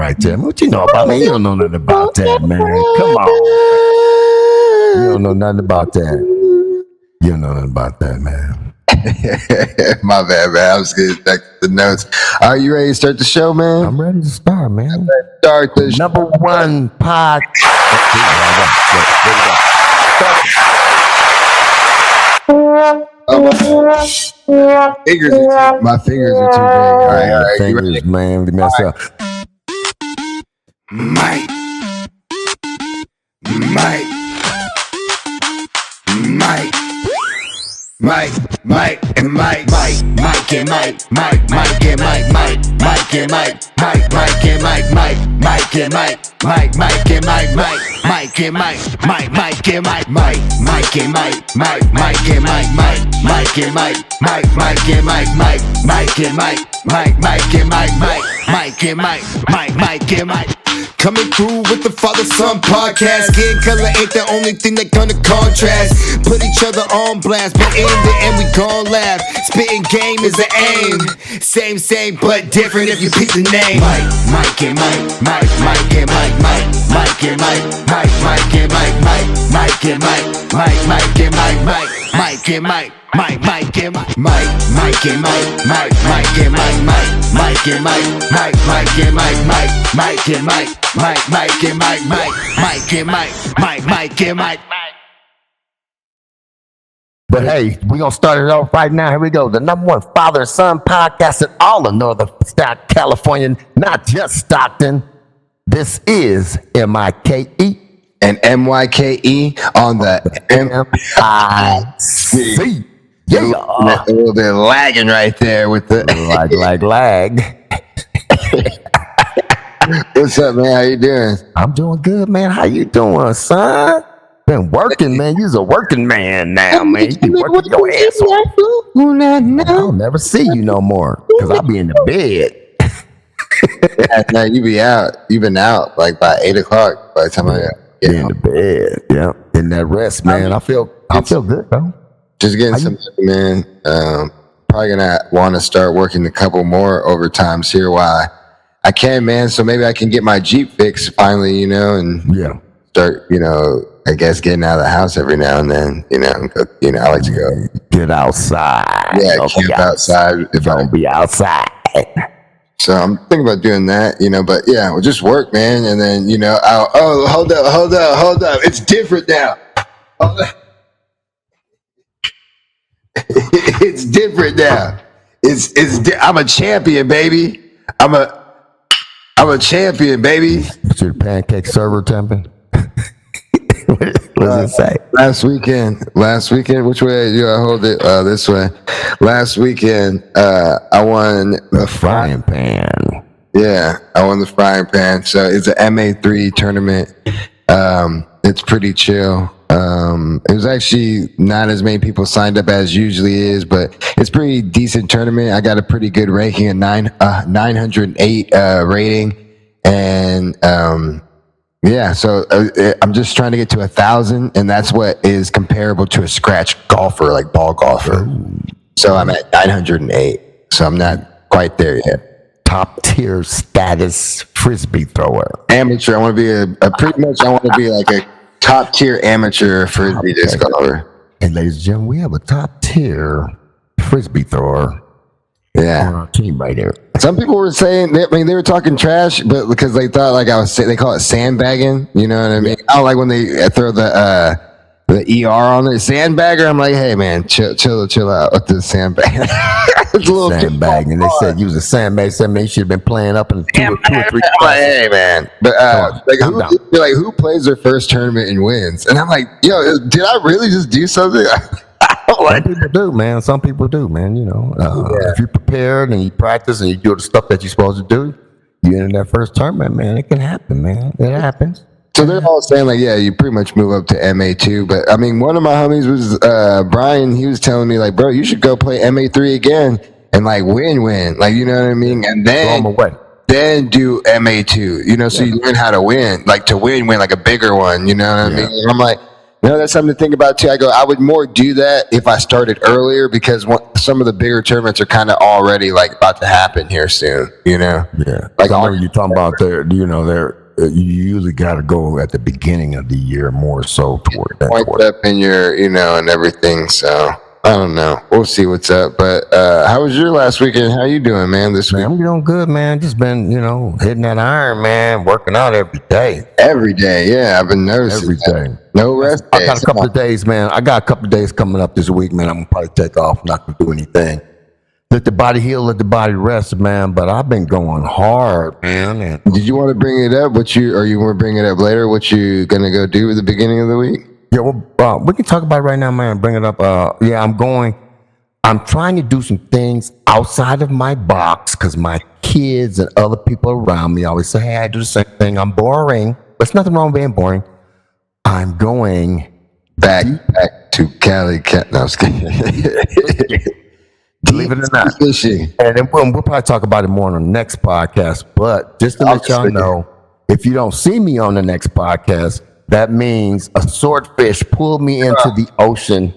right there. What you know about me? You don't know nothing about that, man. Come on. You don't know nothing about that. You don't know nothing about that, man. My bad, man. I was getting back to the notes. Are you ready to start the show, man? I'm ready to start, man. Start the number one podcast. My fingers are too big. All right. Fingers, man, they mess up. Myke, and Myke. Coming through with the father-son podcast. Skin color ain't the only thing that gonna contrast. Put each other on blast, but in the end we gon' laugh. Spitting game is the aim. Same, but different if you pick the name. Myke and Myke. But hey, we're going to start it off right now. Here we go. The number one father and son podcast in all of Northern California, not just Stockton. This is MIKE. And MYKE on the MIC. Yeah. A little bit lagging right there with the lag. What's up, man? How you doing? I'm doing good, man. How you doing, son? Been working, man. You's a working man now, man. You be working your ass off. I'll never see you no more because I'll be in the bed. No, you be out. You've been out like by 8 o'clock by the time I get in the bed. Yeah, in that rest, man. I feel good, bro. Just getting some money, man. Probably gonna want to start working a couple more overtimes here while I can, man. So maybe I can get my Jeep fixed finally, and start, I guess getting out of the house every now and then, I like to go get outside. Yeah, camp outside if I don't be outside. So I'm thinking about doing that, but yeah, we'll just work, man. And then, hold up. It's different now. It's different now. I'm a champion, baby. I'm a champion, baby. What's your pancake server temping? What does it say? Last weekend, which way do I hold it? This way. Last weekend, I won the frying pan. Yeah, I won the frying pan. So it's an MA3 tournament. It's pretty chill. It was actually not as many people signed up as usually is, but it's pretty decent tournament. I got a pretty good ranking, a 908 rating, and yeah. So I'm just trying to get to 1,000, and that's what is comparable to a scratch golfer, like ball golfer. Ooh. So I'm at 908. So I'm not quite there yet. Top tier status frisbee thrower. Amateur. I want to be I want to be like a top tier amateur frisbee disc golfer. And ladies and gentlemen, we have a top tier frisbee thrower. Yeah, on our team right here. Some people were saying, they were talking trash, but because they thought they call it sandbagging. You know what I mean? I don't like when they throw the ER on there, sandbagger. I'm like, hey man, chill out with the sandbag. It's a little sandbagging. They said you was a sandbag. You should have been playing up in two or three. I'm like, hey man, but who plays their first tournament and wins? And I'm like, yo, did I really just do something? Some people do, man. Some people do, man. If you're prepared and you practice and you do the stuff that you're supposed to do, you enter that first tournament, man. It can happen, man. It happens. So they're all saying like, yeah, you pretty much move up to MA2. But I mean, one of my homies was Brian. He was telling me like, bro, you should go play MA3 again and like win. Like, you know what I mean? And then do MA2. So you learn how to win, like to win like a bigger one. You know what I mean? And I'm like, that's something to think about too. I would more do that if I started earlier because some of the bigger tournaments are kind of already like about to happen here soon. Yeah. Like I remember you talking about you usually got to go at the beginning of the year more so toward that. Points up in your, and everything. So I don't know. We'll see what's up. But how was your last weekend? How you doing, man? This week? I'm doing good, man. Just been, hitting that iron, man. Working out every day. Every day, yeah. I've been noticing every day. No rest I got a couple of days, man. I got a couple of days coming up this week, man. I'm gonna probably take off. Not gonna do anything. Let the body heal. Let the body rest, man. But I've been going hard, man. And did you want to bring it up? Or you want to bring it up later? What you gonna go do at the beginning of the week? Yeah, well, we can talk about it right now, man. Bring it up. I'm trying to do some things outside of my box because my kids and other people around me always say, "Hey, I do the same thing. I'm boring." There's nothing wrong with being boring. I'm going back to Cali. No, I was kidding. Believe it or not. Fishing. And then we'll probably talk about it more on the next podcast. But just to let y'all know, if you don't see me on the next podcast, that means a swordfish pulled me into the ocean.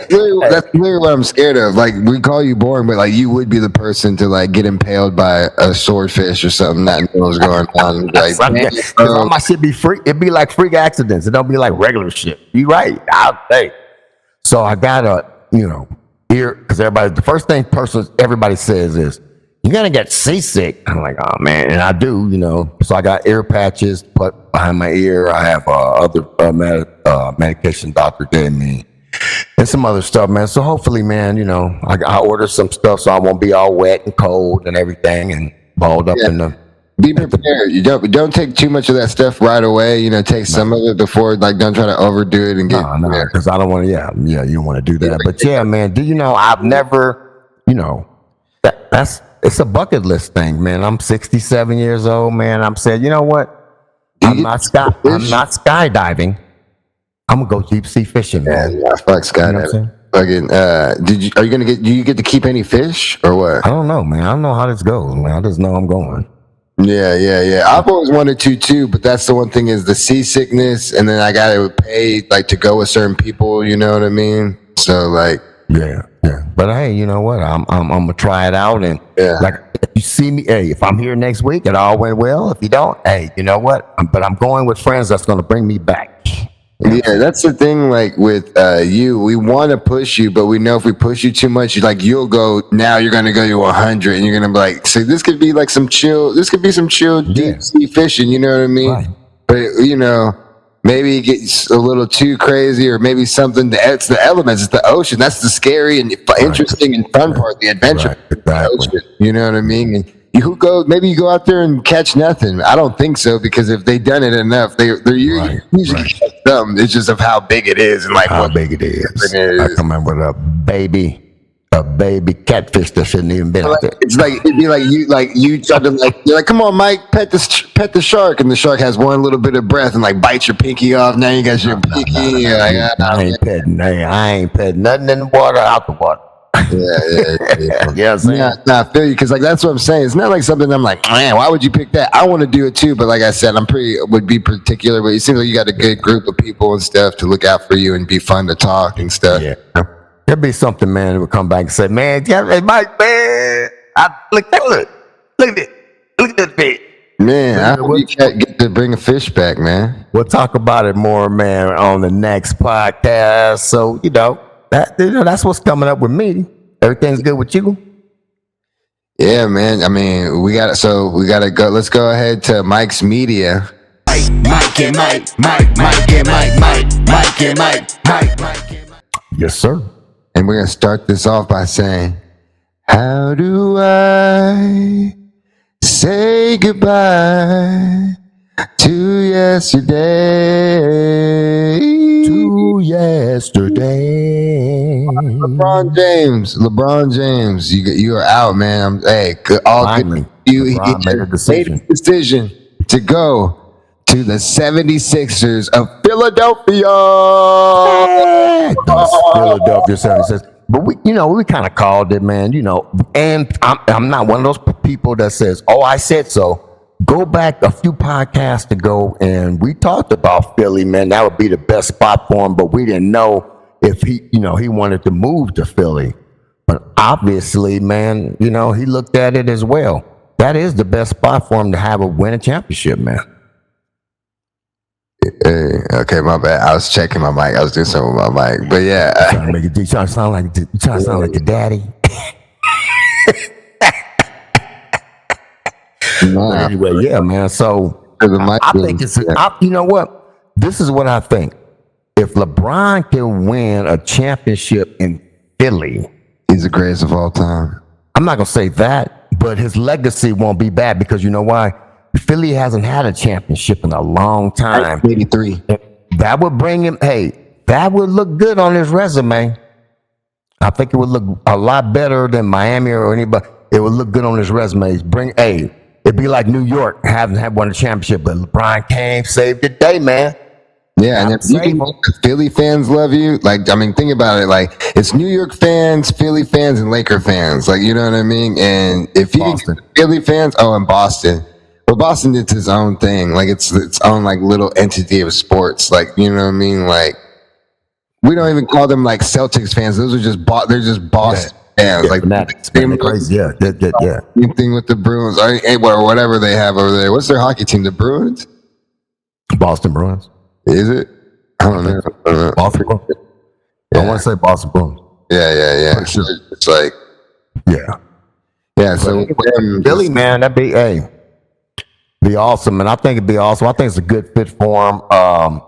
That's literally what I'm scared of. Like, we call you boring, but like you would be the person to like get impaled by a swordfish or something that knows going on. Like, all my shit be freak. It'd be like freak accidents. It don't be like regular shit. You right? I'll say. So I got a ear because the first thing everybody says is you're gonna get seasick. I'm like, oh man, and I do. So I got ear patches put behind my ear. I have other medication doctor gave me. And some other stuff, man. So hopefully, man, I order some stuff so I won't be all wet and cold and everything and balled up in the. Be prepared. You don't take too much of that stuff right away. Take some of it before, like, don't try to overdo it and get. No, because I don't want to. Yeah, you don't want to do that. But yeah, man. Do you know? I've never. It's a bucket list thing, man. I'm 67 years old, man. I'm saying, you know what? I'm not skydiving. I'm gonna go deep sea fishing, man. Yeah, fuck skydiving. Do you get to keep any fish or what? I don't know, man. I don't know how this goes, man. I just know I'm going. Yeah. I've always wanted to too, but that's the one thing is the seasickness, and then I gotta pay like to go with certain people. You know what I mean? So like, yeah. But hey, you know what? I'm gonna try it out, and like if you see me, hey, if I'm here next week, it all went well. If you don't, hey, you know what? But I'm going with friends that's gonna bring me back. Yeah, that's the thing. Like with you, we want to push you, but we know if we push you too much, you'll go. Now you're gonna go to 100, and you're gonna be like, so this could be like some chill. This could be some chill deep sea fishing. You know what I mean? Right. But maybe it gets a little too crazy, or maybe something. It's the elements. It's the ocean. That's the scary and interesting and fun part. The adventure. Right. Exactly. The ocean, you know what I mean? And maybe you go out there and catch nothing. I don't think so, because if they've done it enough, they're usually catch something. It's just of how big it is and like how big it is. I come in with a baby catfish that shouldn't even been out there. It's like it'd be like you try to you're like, come on, Myke, pet the shark, and the shark has one little bit of breath and like bites your pinky off. Now you got your pinky. I ain't petting nothing in the water, out the water. Yeah. I feel you, because that's what I'm saying. It's not like something I'm like, man, why would you pick that? I want to do it too, but like I said, would be particular. But it seems like you got a good group of people and stuff to look out for you and be fun to talk and stuff. Yeah, there'd be something, man, that would come back and say, man, hey, Myke, man, look at that fish. Man, I hope you get to bring a fish back, man. We'll talk about it more, man, on the next podcast. So that's what's coming up with me. Everything's good with you? Yeah, man. I mean, we gotta go. Let's go ahead to Mike's media. Myke and Myke. Yes, sir. And we're gonna start this off by saying, how do I say goodbye to yesterday? LeBron James, you are out, man. Finally, he made a decision to go to the 76ers of Philadelphia. Philadelphia 76ers. But we kind of called it, man, and I'm not one of those people that says, oh, I said so. Go back a few podcasts ago, and we talked about Philly, man. That would be the best spot for him, but we didn't know if he wanted to move to Philly. But obviously, man, he looked at it as well. That is the best spot for him to win a championship, man. Hey, okay, my bad. I was checking my mic. I was doing something with my mic, but yeah. You trying to sound like your daddy? Nah. But anyway, yeah, man. So I think you know what? This is what I think. If LeBron can win a championship in Philly, he's the greatest of all time. I'm not gonna say that, but his legacy won't be bad because you know why? Philly hasn't had a championship in a long time. 83. That would bring him. Hey, that would look good on his resume. I think it would look a lot better than Miami or anybody. It would look good on his resume. It'd be like New York having won a championship, but LeBron came, saved the day, man. Yeah, and if Philly fans love you, think about it. Like, it's New York fans, Philly fans, and Laker fans. Like, you know what I mean? And if you get Philly fans, and Boston. Well, Boston did its own thing. Like, it's its own, like, little entity of sports. Like, you know what I mean? Like, we don't even call them, like, Celtics fans. Those are they're just Boston fans. Like, crazy. Yeah. Same thing with the Bruins. Or whatever they have over there. What's their hockey team? The Bruins? Boston Bruins. Is it? I don't know. Boston Bruins. Yeah. I want to say Boston Bruins. Yeah. Sure. It's like, yeah. So Philly, man, that'd be awesome, and I think it'd be awesome. I think it's a good fit for them.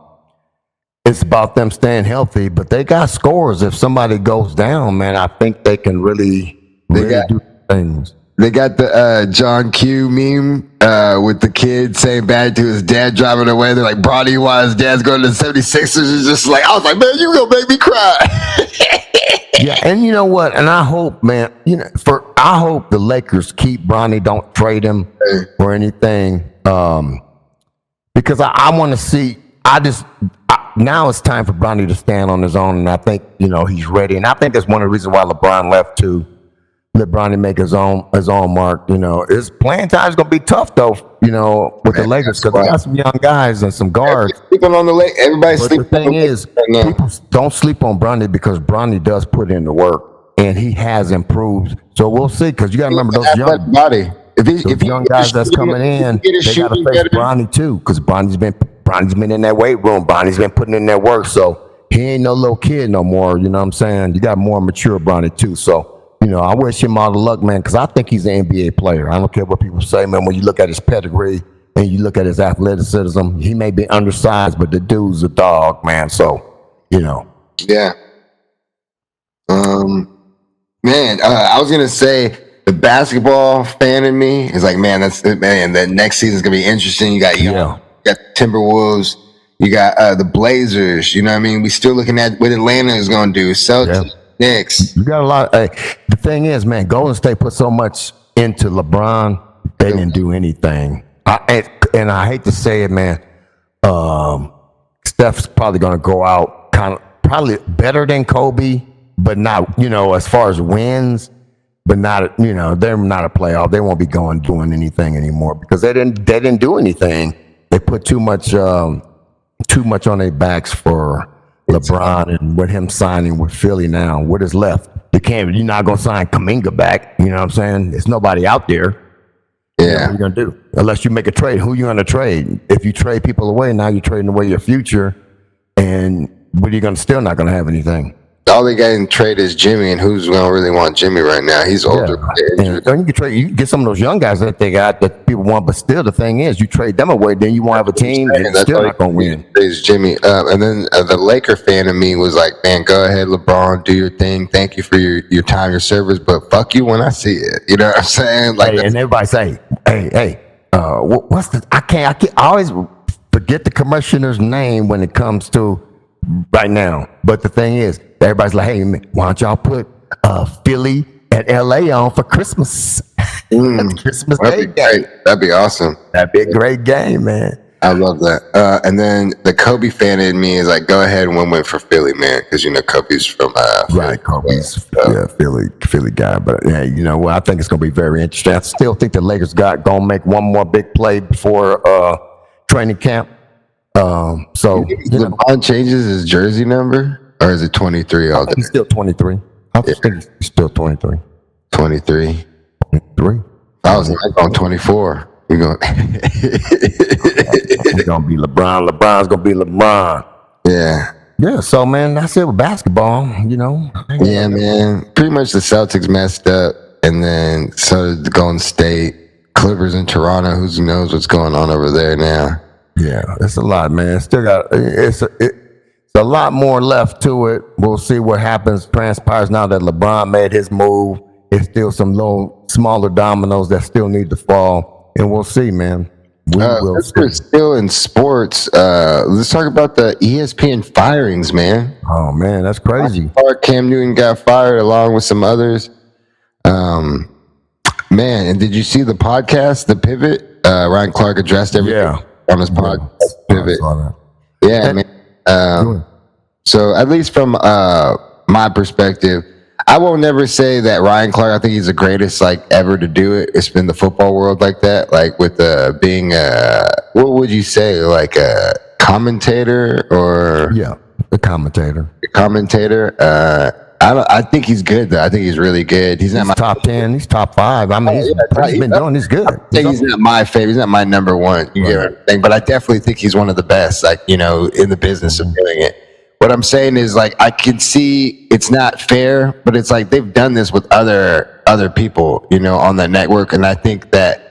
It's about them staying healthy, but they got scores. If somebody goes down, man, I think they can really do things. They got the John Q meme with the kid saying bad to his dad driving away. They're like, Bronny, while his dad's going to the 76ers. It's just like, I was like, man, you gonna make me cry. Yeah, and you know what? And I hope, man, I hope the Lakers keep Bronny, don't trade him or anything. Because I want to see. Now it's time for Bronny to stand on his own, and I think he's ready. And I think that's one of the reasons why LeBron left too. Let Bronny make his own mark. His playing time is gonna be tough though. With the Lakers because they got some young guys and some guards. Sleeping on the lake. Everybody's sleeping. The thing is, people don't sleep on Bronny because Bronny does put in the work and he has improved. So we'll see because you got to remember those young body. If young guys that's coming in, they got to face Bronny too because Bronny's been in that weight room. Bronny's been putting in that work. So he ain't no little kid no more. You know what I'm saying? You got more mature Bronny too. So. I wish him all the luck, man, because I think he's an NBA player. I don't care what people say, man. When you look at his pedigree and you look at his athleticism, he may be undersized, but the dude's a dog, man. So, Yeah. Man, I was gonna say the basketball fan in me is like, man, the next season's gonna be interesting. You got Timberwolves, you got the Blazers. You know what I mean? We still looking at what Atlanta is gonna do. Celtics. Yeah. You got a lot. The thing is, man, Golden State put so much into LeBron, they didn't do anything. And I hate to say it, man. Steph's probably going to go out probably better than Kobe, but not, as far as wins, but not, they're not a playoff. They won't be doing anything anymore because they didn't do anything. They put too much on their backs for LeBron, and with him signing with Philly now, what is left? You're not gonna sign Kuminga back. You know what I'm saying? There's nobody out there. Yeah. What are you gonna do? Unless you make a trade. Who you gonna trade? If you trade people away, now you're trading away your future. And what are you gonna still not gonna have anything? All they got in trade is Jimmy, and who's gonna really want Jimmy right now? He's older. Yeah. And you can get some of those young guys that they got that people want, but still the thing is, you trade them away, then you won't have a team, and you're still not gonna win. Is Jimmy, and then the Laker fan in me was like, man, go ahead, LeBron, do your thing. Thank you for your time, your service, but fuck you when I see it. You know what I'm saying? Like, and everybody say, hey, what's the? I always forget the commissioner's name when it comes to right now. But the thing is, everybody's like, hey, man, why don't y'all put Philly and LA on for Christmas? Christmas Day game. That'd be awesome. That'd be a great game, man. I love that. And then the Kobe fan in me is like, go ahead and win for Philly, man, because you know Kobe's from Philly. Right, Kobe's Philly guy. But hey, you know what? I think it's gonna be very interesting. I still think the Lakers gonna make one more big play before training camp. So LeBron changes his jersey number, or is it 23 all day? He's still 23. I think he's still 23. 23. 23. I was like on 24. We're going. He's gonna be LeBron. LeBron's gonna be LeBron. Yeah. Yeah. So man, that's it with basketball. You know. Yeah, man. Pretty much the Celtics messed up, and then so did the Golden State, Clippers in Toronto. Who knows what's going on over there now? Yeah, it's a lot, man. Still got it's a lot more left to it. We'll see what happens, transpires now that LeBron made his move. It's still some little smaller dominoes that still need to fall, and we'll see, man. We're still in sports. Let's talk about the ESPN firings, man. Oh man, that's crazy. Cam Newton got fired along with some others. Man, and did you see the podcast, The Pivot? Ryan Clark addressed everything on his podcast. Pivot. Yeah, man. So at least from my perspective, I won't never say that Ryan Clark, I think he's the greatest like ever to do it. It's been the football world like that, like with being what would you say, like a commentator or the commentator. I think he's good though. I think he's really good. He's not my top 10. He's top 5. I mean, he's been doing. He's good. He's not my favorite. He's not my number one. You get what I'm saying? But I definitely think he's one of the best. Like in the business of doing it. What I'm saying is like I can see it's not fair, but it's like they've done this with other people, on the network, and I think that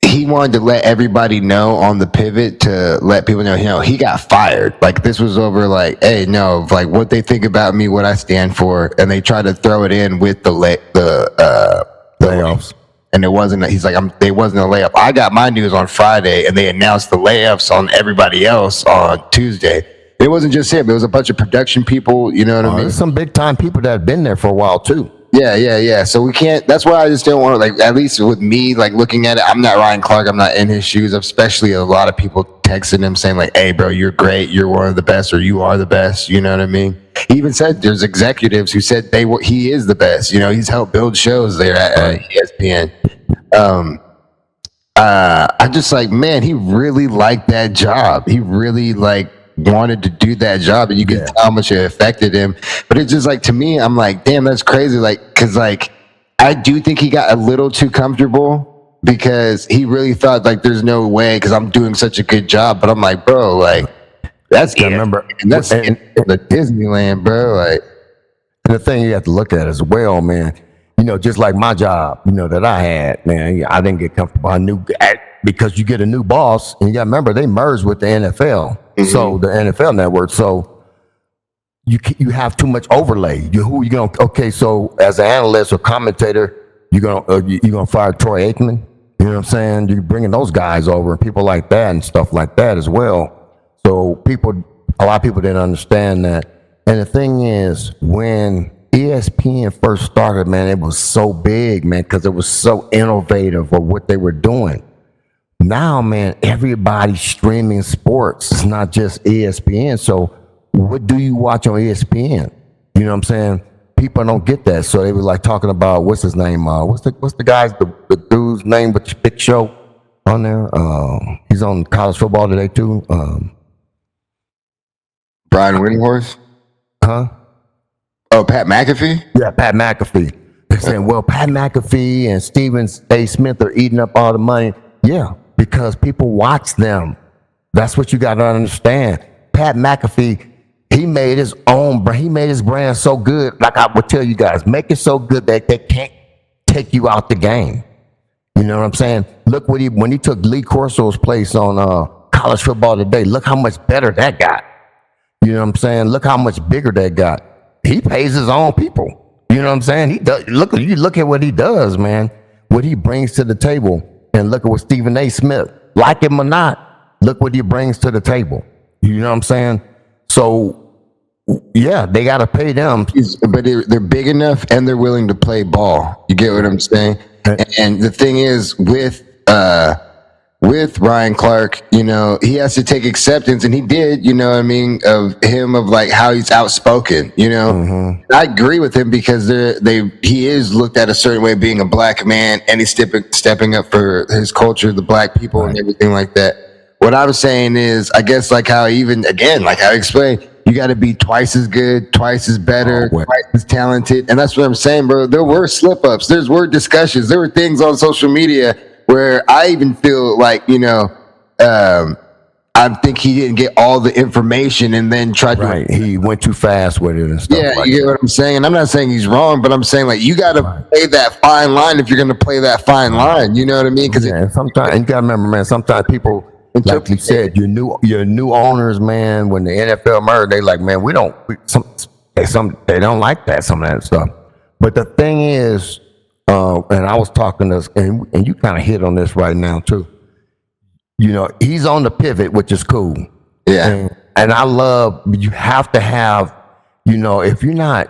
he wanted to let everybody know on the pivot to let people know, he got fired. Like this was over like, hey, no, like what they think about me, what I stand for, and they try to throw it in with the layoffs. And it wasn't. He's like, they wasn't a layup. I got my news on Friday, and they announced the layoffs on everybody else on Tuesday. It wasn't just him. It was a bunch of production people. You know what I mean? There's some big time people that have been there for a while too. Yeah. So we can't. That's why I just don't want to. Like, at least with me, like looking at it, I'm not Ryan Clark. I'm not in his shoes. Especially a lot of people texting him saying like, "Hey, bro, you're great. You're one of the best, or you are the best." You know what I mean? He even said there's executives who said he is the best. He's helped build shows there at ESPN. I just like, man, he really liked that job. He really wanted to do that job, and you can tell how much it affected him. But it's just like, to me, I'm like, damn, that's crazy. Like, because I do think he got a little too comfortable because he really thought like there's no way because I'm doing such a good job. But I'm like, bro, like that's the Disneyland, bro. Like, and the thing you have to look at as well, man. Just like my job, that I had, man, I didn't get comfortable. Because you get a new boss, and you got to remember they merged with the NFL, so the NFL network. So you have too much overlay. Who you gonna? Okay, so as an analyst or commentator, you gonna fire Troy Aikman? You know what I'm saying? You're bringing those guys over and people like that and stuff like that as well. So a lot of people didn't understand that. And the thing is, when ESPN first started, man, it was so big, man, because it was so innovative of what they were doing. Now, man, everybody's streaming sports. It's not just ESPN. So what do you watch on ESPN? You know what I'm saying? People don't get that. So they were like talking about, what's his name? What's the guy's, the dude's name with the big show on there? He's on college football today too. Brian Windhorst? Huh? Oh, Pat McAfee? Yeah, Pat McAfee. They're saying, well, Pat McAfee and Stephen A. Smith are eating up all the money. Yeah, because people watch them. That's what you got to understand. Pat McAfee, he made his own brand. He made his brand so good, like I would tell you guys, make it so good that they can't take you out the game. You know what I'm saying? Look when he took Lee Corso's place on college football today. Look how much better that got. You know what I'm saying? Look how much bigger that got. He pays his own people. You know what I'm saying? He does. Look at what he does, man. What he brings to the table. And look at what Stephen A. Smith, like him or not, look what he brings to the table. You know what I'm saying? So, yeah, they got to pay them. But they're big enough and they're willing to play ball. You get what I'm saying? And the thing is, with with Ryan Clark, you know, he has to take acceptance, and he did, you know what I mean, of him, of like how he's outspoken, you know. I agree with him because he is looked at a certain way being a black man, and he's stepping up for his culture, the black people, and everything like that. What I'm saying is, I guess like how even, again, like I explained, you got to be twice as good, twice as better, twice as talented. And that's what I'm saying, bro. There were slip-ups. There were discussions. There were things on social media where I even feel like, you know, I think he didn't get all the information and then tried to... He went too fast with it and stuff you get what I'm saying? And I'm not saying he's wrong, but I'm saying, like, you got to play that fine line if you're going to play that fine line. You know what I mean? Because sometimes, you got to remember, man, sometimes people... Like you said, your new owners, man, when the NFL merged, they like, man, they don't like that, some of that stuff. But the thing is, and I was talking to, and you kind of hit on this right now too. You know, he's on the pivot, which is cool. Yeah. And I love, you have to have, you know, if you're not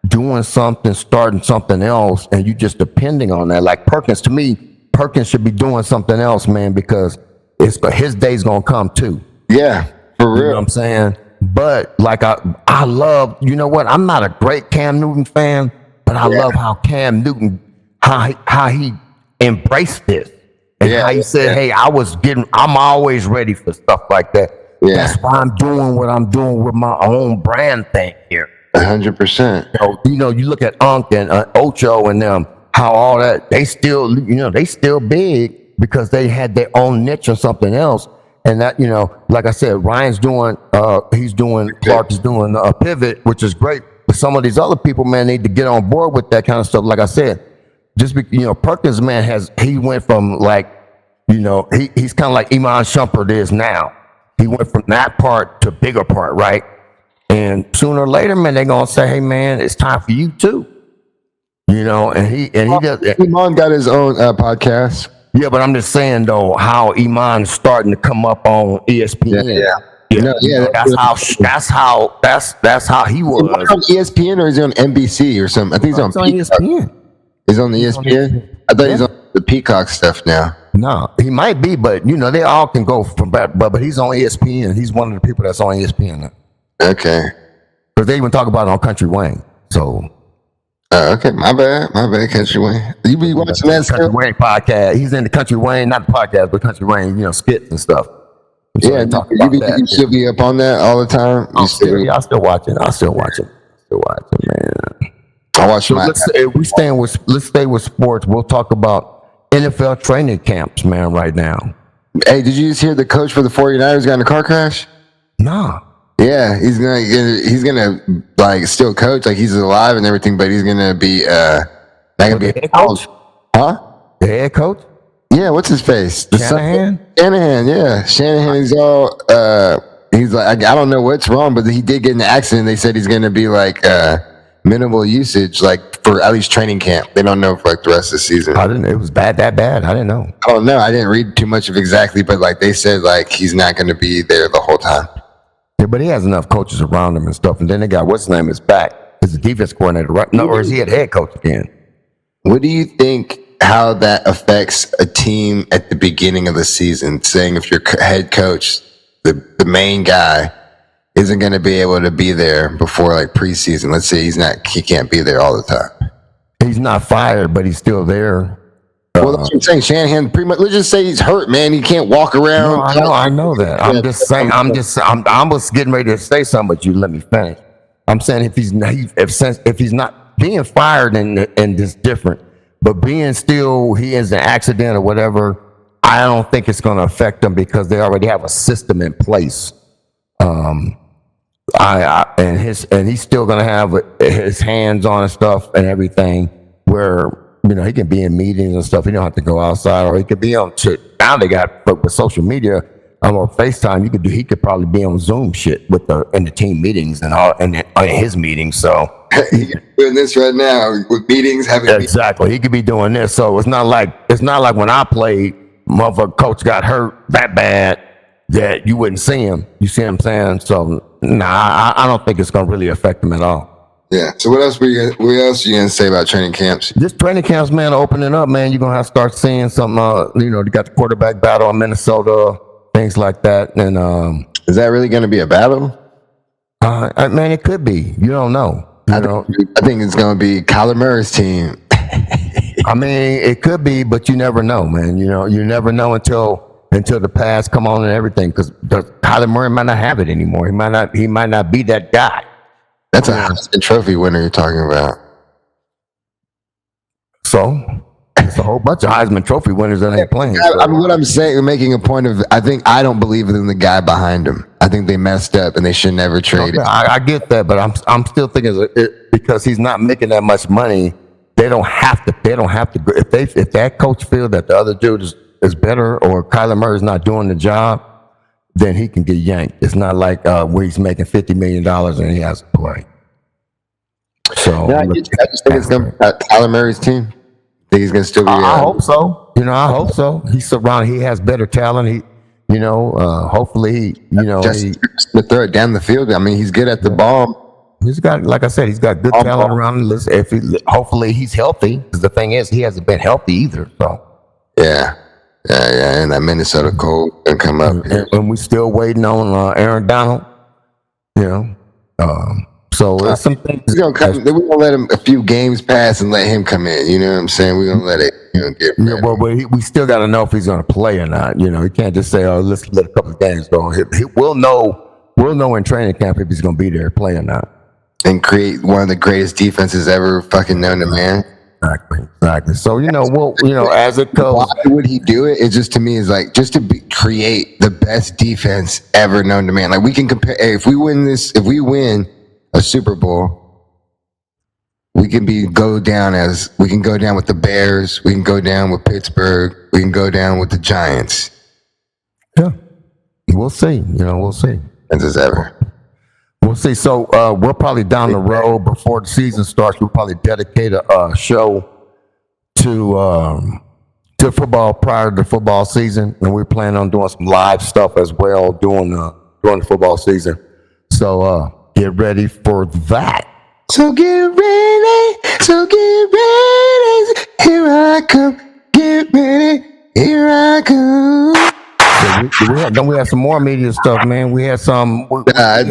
doing something, starting something else, and you just depending on that, like Perkins, to me, Perkins should be doing something else, man, because his day's gonna come too. Yeah, for real. You know what I'm saying? But like I love, you know what? I'm not a great Cam Newton fan, but I love how Cam Newton, how he embraced this. And how he said, hey, I'm always ready for stuff like that. Yeah. That's why I'm doing what I'm doing with my own brand thing here. 100%. You know, you look at Unc and Ocho and them, how all that, they still big because they had their own niche or something else. And that, you know, like I said, Ryan's doing, Clark is doing a pivot, which is great. But some of these other people, man, need to get on board with that kind of stuff. Like I said, Perkins, man, he went from like, you know, he's kind of like Iman Shumpert is now. He went from that part to bigger part, right? And sooner or later, man, they're gonna say, hey, man, it's time for you too. You know, and he does. Iman got his own podcast. Yeah, but I'm just saying though, how Iman's starting to come up on ESPN. That's how he was. Is he on ESPN or is he on NBC or something? I think he's on ESPN. He's on the ESPN? I thought he's on the Peacock stuff now. No, he might be, but you know, they all can go from that. But he's on ESPN. He's one of the people that's on ESPN now. Okay. Because they even talk about it on Country Wayne. So. Okay, my bad, Country Wayne. You be watching that Country Wayne podcast? He's in the Country Wayne, not the podcast, but Country Wayne, you know, skits and stuff. So you should be up on that all the time. I still watch it. Man. I watch my. Let's stay with sports. We'll talk about NFL training camps, man. Right now. Hey, did you just hear the coach for the 49ers got in a car crash? Nah. Yeah, he's gonna like still coach, like he's alive and everything, but he's gonna be not gonna be the head coach. Huh? The head coach? Yeah, what's his face? Shanahan? Shanahan, yeah. Shanahan is all he's like, I don't know what's wrong, but he did get in an accident. They said he's gonna be like minimal usage, like for at least training camp. They don't know for like the rest of the season. It was that bad. I didn't know. I don't know. I didn't read too much of exactly, but like they said like he's not gonna be there the whole time. Yeah, but he has enough coaches around him and stuff. And then they got what's his name is back. Is the defense coordinator, right? No, or is he a head coach again? What do you think how that affects a team at the beginning of the season? Saying if your head coach, the main guy, isn't going to be able to be there before like preseason. Let's say he can't be there all the time. He's not fired, but he's still there. Well, that's what I'm saying. Shanahan, pretty much. Let's just say he's hurt, man. He can't walk around. No, I know that. I'm just saying. I was getting ready to say something, but you let me finish. I'm saying if he's not being fired and it's different, but being still he is an accident or whatever, I don't think it's going to affect him because they already have a system in place. And he's still going to have his hands on and stuff and everything where. You know, he can be in meetings and stuff. He don't have to go outside, or he could be on shit. Now they got with social media, or FaceTime. He could probably be on Zoom shit in the team meetings and all, and his meetings. So he's doing this right now with meetings. Exactly, he could be doing this. So it's not like when I played, motherfucker, coach got hurt that bad that you wouldn't see him. You see what I'm saying? So I don't think it's gonna really affect him at all. Yeah. So what else you gonna say about training camps? This training camps, man, opening up, man. You're gonna have to start seeing something. They got the quarterback battle in Minnesota, things like that, and is that really gonna be a battle? Man, it could be. You don't know. I think it's gonna be Kyler Murray's team. I mean, it could be, but you never know, man. You never know until the pads come on and everything, because Kyler Murray might not have it anymore. He might not be that guy. That's a Heisman Trophy winner you're talking about. So it's a whole bunch of Heisman Trophy winners that ain't playing. So. I mean, what I'm saying, making a point of, I don't believe in the guy behind him. I think they messed up and they should never trade it. I get that, but I'm still thinking because he's not making that much money. They don't have to. If that coach feels that the other dude is better, or Kyler Murray's not doing the job, then he can get yanked. It's not like where he's making $50 million and he has to play. So I just think it's going to be Kyler Murray's team. Think he's going to still be? I hope so. I hope so. He's surrounded. He has better talent. Hopefully, just to throw it down the field. I mean, he's good at the ball. He's got, like I said, he's got good talent around him. Hopefully he's healthy, because the thing is, he hasn't been healthy either. So yeah, and that Minnesota cold gonna come up, and we still waiting on Aaron Donald. So there's some things. We're gonna let him a few games pass and let him come in. You know what I'm saying? We're gonna let it get ready. Well, we still got to know if he's gonna play or not. He can't just say, "Oh, let's let a couple of games go." We'll know in training camp if he's gonna be there, play or not. And create one of the greatest defenses ever fucking known to man. Exactly. So as it goes, why would he do it? It just, to me, is like just to create the best defense ever known to man. Like, we can compare. Hey, if we win a Super Bowl, we can go down with the Bears. We can go down with Pittsburgh. We can go down with the Giants. Yeah, we'll see. We'll see. As ever. We'll see. So we'll probably down the road, before the season starts, we'll probably dedicate a show to football prior to the football season, and we plan on doing some live stuff as well during the football season. So get ready for that. So get ready. Here I come. Get ready. Here I come. So we have some more media stuff, man. We had some. I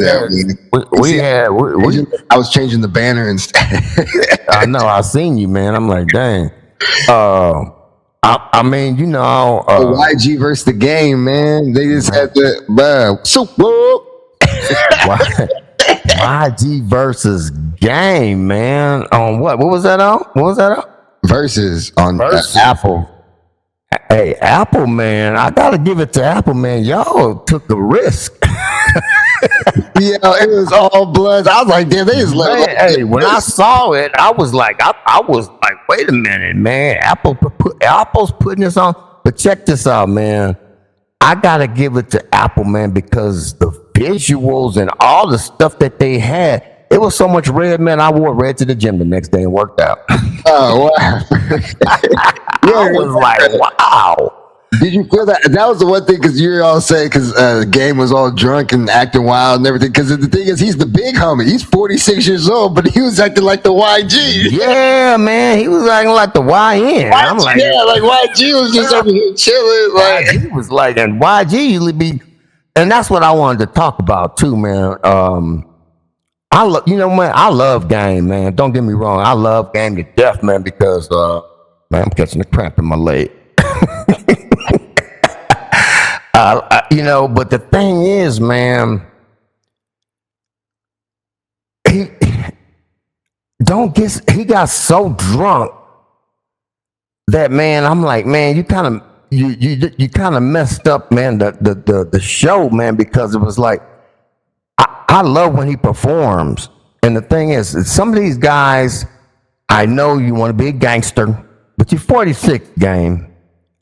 was changing the banner and stuff. I know. I seen you, man. I'm like, dang. I mean, YG versus the game, man. They just had the YG versus game, man. On what? What was that on? Versus on Apple. Hey, Apple, man, I gotta give it to Apple, man. Y'all took a risk. It was all bloods. I was like, damn, they just let it. Hey, when I saw it, I was like, wait a minute, man. Apple's putting this on. But check this out, man. I gotta give it to Apple, man, because the visuals and all the stuff that they had. It was so much red, man. I wore red to the gym the next day and worked out. Oh, wow. I was like, wow. Did you feel that? That was the one thing, because you're all saying, because the game was all drunk and acting wild and everything. Because the thing is, he's the big homie. He's 46 years old, but he was acting like the YG. Yeah, man. He was acting like the YN. I'm like, like YG was just over here chilling. Like, YG was like, and YG usually be, and that's what I wanted to talk about too, man. I love game, man. Don't get me wrong. I love game to death, man, because man, I'm catching a cramp in my leg. But the thing is, man, he got so drunk that, man, I'm like, man, you kind of messed up, man, the show, man, because it was like, I love when he performs. And the thing is, some of these guys, I know you want to be a gangster, but you're 46, game.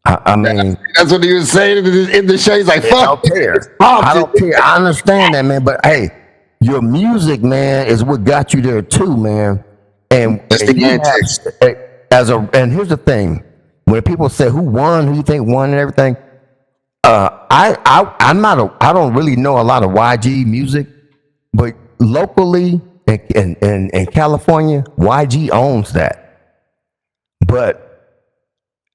I mean, that's what he was saying in the show. He's like, fuck. I don't care. I don't care. I understand that, man. But hey, your music, man, is what got you there too, man. And and here's the thing: when people say who won, who you think won, and everything, I don't really know a lot of YG music, but locally, in California, YG owns that. But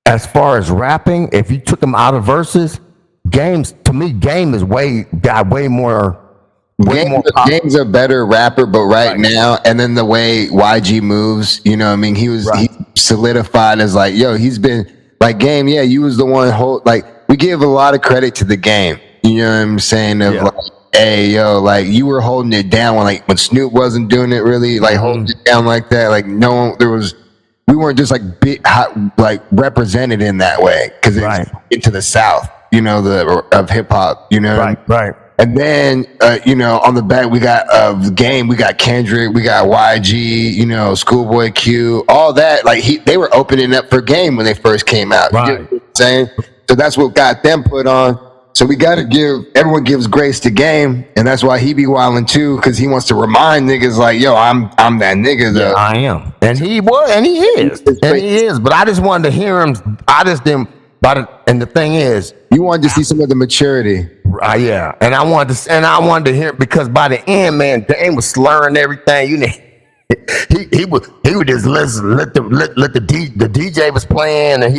as far as rapping, if you took him out of verses, Game is got way more. Game's a better rapper, but right now, and then the way YG moves, you know what I mean? He solidified as like, yo, he's been like Game, yeah, you was the one we give a lot of credit to the Game. You know what I'm saying? Of like, hey, yo, like you were holding it down when Snoop wasn't doing it really, like holding it down like that. Like we weren't just like represented in that way because it's into the South, you know, of hip hop, you know, right. And then, you know, on the back, we got the Game, we got Kendrick, we got YG, you know, Schoolboy Q, all that. Like, they were opening up for Game when they first came out. Right. You know what I'm saying? So that's what got them put on. So we got to everyone gives grace to Game, and that's why he be wilding too, because he wants to remind niggas like, yo, I'm that nigga. Yeah, I am. And he is. But I just wanted to hear him. I just didn't. And the thing is, you wanted to see some of the maturity. Yeah, and I wanted to hear it because by the end, man, Dame was slurring everything. You know, he would just listen, let the DJ was playing, and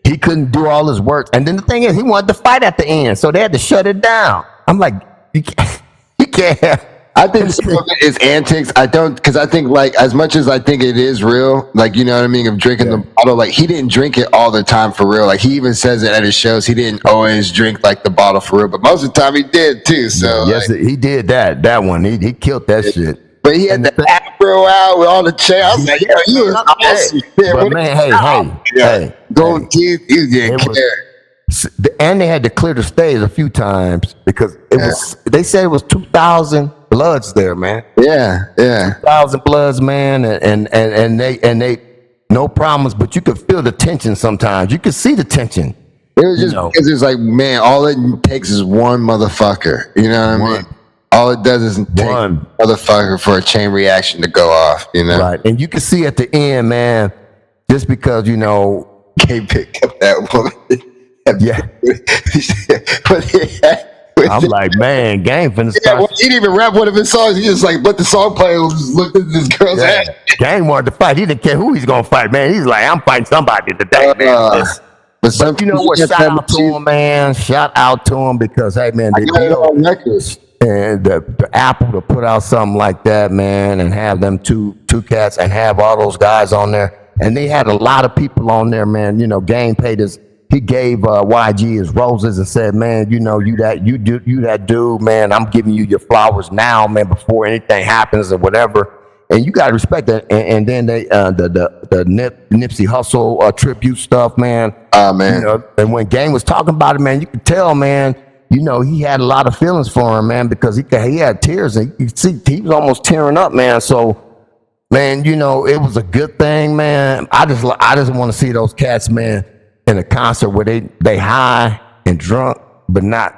he couldn't do all his work. And then the thing is, he wanted to fight at the end, so they had to shut it down. I'm like, you can't have. I think some of it is antics. I don't, because I think like as much as I think it is real, like, you know what I mean, of drinking the bottle, like he didn't drink it all the time for real. Like he even says it at his shows. He didn't always drink like the bottle for real, but most of the time he did too. So yes, he did that one. He killed that shit. But he had the afro out with all the chair. I was like, yo, you was awesome. But man, hey, gold teeth, you didn't care. And they had to clear the stage a few times because it was. They said it was 2,000 bloods there, man. Yeah. 2,000 bloods, man, and they no problems, but you could feel the tension sometimes. You could see the tension. It was just because it's like, man, all it takes is one motherfucker. You know what I mean? All it does is take one motherfucker for a chain reaction to go off. You know, right? And you can see at the end, man, just because you know, can't pick up that woman. Yeah. I'm like, man, Game finna start. Well, he didn't even rap one of his songs. He just like let the song play and just looked at this girl's ass. Game wanted to fight. He didn't care who he's gonna fight, man. He's like, I'm fighting somebody today, man. But you know what? Shout out to him, man. Shout out to him because hey, man, and the Apple to put out something like that, man, and have them two cats and have all those guys on there, and they had a lot of people on there, man. You know, Game paid his. He gave YG his roses and said, "Man, you know you that dude, man. I'm giving you your flowers now, man, before anything happens or whatever." And you gotta respect that. And then they the Nipsey Hussle tribute stuff, man. Man. You know, and when Game was talking about it, man, you could tell, man. You know, he had a lot of feelings for him, man, because he had tears and you could see he was almost tearing up, man. So, man, you know, it was a good thing, man. I just want to see those cats, man, in a concert where they high and drunk, but not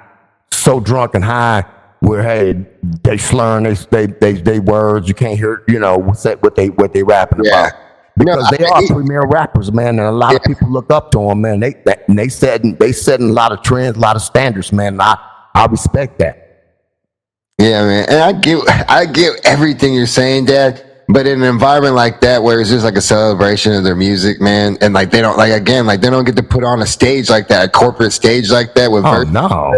so drunk and high where hey they slurring they words, you can't hear, you know, what they rapping about, because they are premier rappers, man, and a lot of people look up to them, man. They setting a lot of trends, a lot of standards, man. And I respect that. Yeah, man, and I get everything you're saying, Dad. But in an environment like that, where it's just like a celebration of their music, man, and like they don't get to put on a stage like that, a corporate stage like that with no.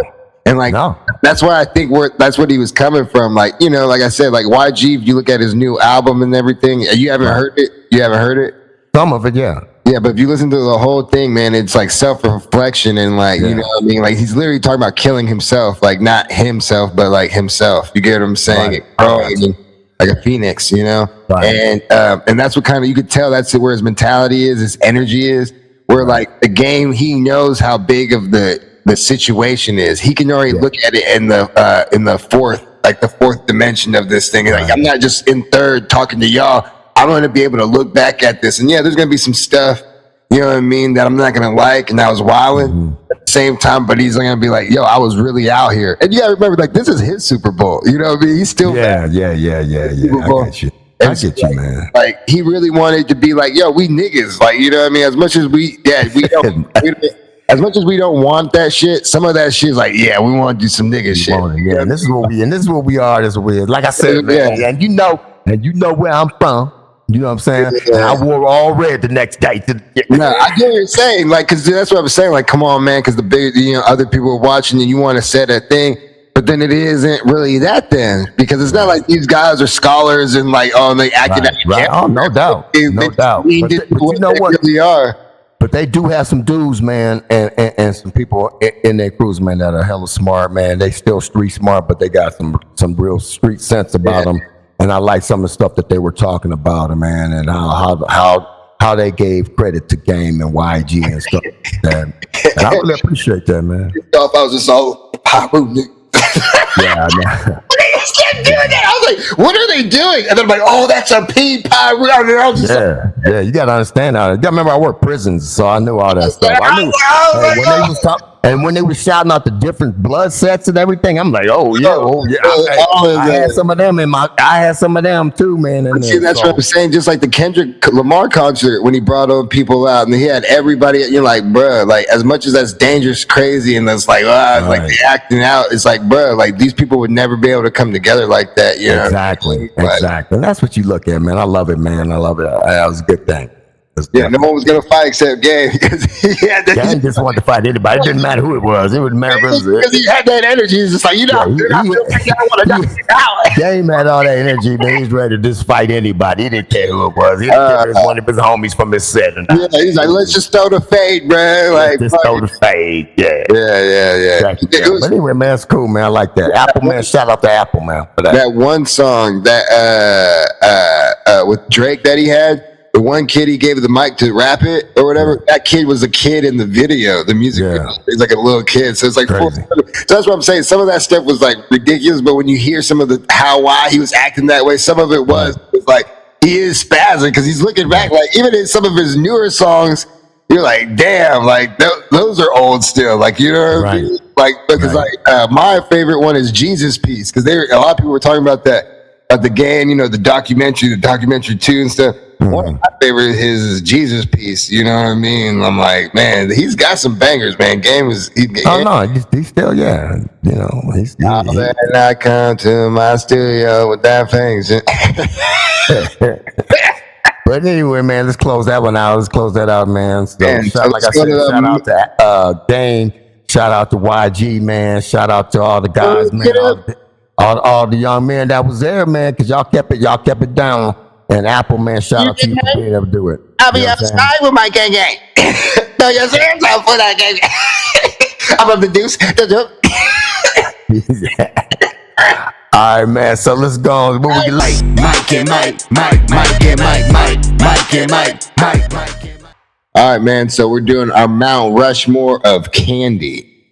And like that's why I think that's what he was coming from. Like, you know, like I said, like YG, if you look at his new album and everything, you haven't heard it. You haven't heard it. Some of it, yeah. Yeah, but if you listen to the whole thing, man, it's like self-reflection and like, you know what I mean? Like he's literally talking about killing himself, like not himself, but like himself. You get what I'm saying? Growing like a phoenix, you know? Right. And that's what kind of, you could tell that's where his mentality is, his energy is, where like the Game, he knows how big of the situation is. He can already look at it in the fourth dimension of this thing. Like, I'm not just in third talking to y'all. I'm going to be able to look back at this. And yeah, there's going to be some stuff, you know what I mean, that I'm not going to like. And I was wilding at the same time, but he's going to be like, yo, I was really out here. And you got to remember, like, this is his Super Bowl. You know what I mean? He's still Yeah. I get you. I get you, man. Like, he really wanted to be like, yo, we niggas. Like, you know what I mean? As much as we don't as much as we don't want that shit, some of that shit is like, yeah, we want to do some nigga shit. Yeah, and this is what we are. This is what we is. Like I said, man, and you know where I'm from. You know what I'm saying? Yeah. And I wore all red the next day. No, I get what you're saying. Like, because that's what I'm saying. Like, come on, man, because the big, other people are watching and you want to say that thing. But then it isn't really that then, because it's not like these guys are scholars and like, oh, they acted out. Right. Oh, no doubt. No doubt. But you know what? Really are. But they do have some dudes, man, and some people in their crews, man, that are hella smart, man. They still street smart, but they got some real street sense about them. And I like some of the stuff that they were talking about, man, and how they gave credit to Game and YG and stuff like that. And I really appreciate that, man. I thought I was just all Pyru. Yeah, I know. They still doing that. I was like, what are they doing? And then I'm like, oh, that's a Pyru. Yeah, you gotta understand that. You gotta remember I worked prisons, so I knew all that stuff. I knew when they was shouting out the different blood sets and everything, I'm like, oh yeah. I had some of them I had some of them too, man. See, that's what I'm saying. Just like the Kendrick Lamar concert when he brought all people out and he had everybody, you're like, bruh, like as much as that's dangerous, crazy, and that's like, like they acting out, it's like, bruh, like these people would never be able to come together like that, you know? Exactly. And that's what you look at, man. I love it, man. I love it. That was a good thing. Yeah, no one was gonna fight except Game because Game just wanted to fight anybody. It didn't matter who it was. It wouldn't matter because he had that energy. He's just like, I want to out. Game had all that energy, man. He's ready to just fight anybody. He didn't care who it was. He didn't care if it was one of his homies from his set. He's like, let's just throw the fade, man. Like, just throw the fade. Yeah. Exactly. But anyway, man, it's cool, man. I like that. Apple, man. Shout out to Apple, man, for that. That one song that with Drake that he had. The one kid he gave the mic to rap it or whatever, that kid was a kid in the video, the music video. He's like a little kid. So it's like, so that's what I'm saying. Some of that stuff was like ridiculous, but when you hear some of the why he was acting that way, some of it was like he is spazzing because he's looking back. Like even in some of his newer songs, you're like, damn, like those are old still. Like, you know what I mean? Like, because my favorite one is Jesus Piece because a lot of people were talking about that at the game, the documentary 2 and stuff. One of my favorite is Jesus Piece. You know what I mean? I'm like, man, he's got some bangers, man. Game is. He's still, he's. Then I come to my studio with that things. But anyway, man, let's close that one out. Let's close that out, man. So, shout out to Dane. Shout out to YG, man. Shout out to all the guys, man. All the young men that was there, man, because y'all kept it down. And Apple, man, shout out to you for being able to do it. I'll be outside with my gang. Throw your hands out for that gang. I'm gonna produce. All right, man. So let's go. What we like? Myke and Myke. All right, man. So we're doing our Mount Rushmore of candy.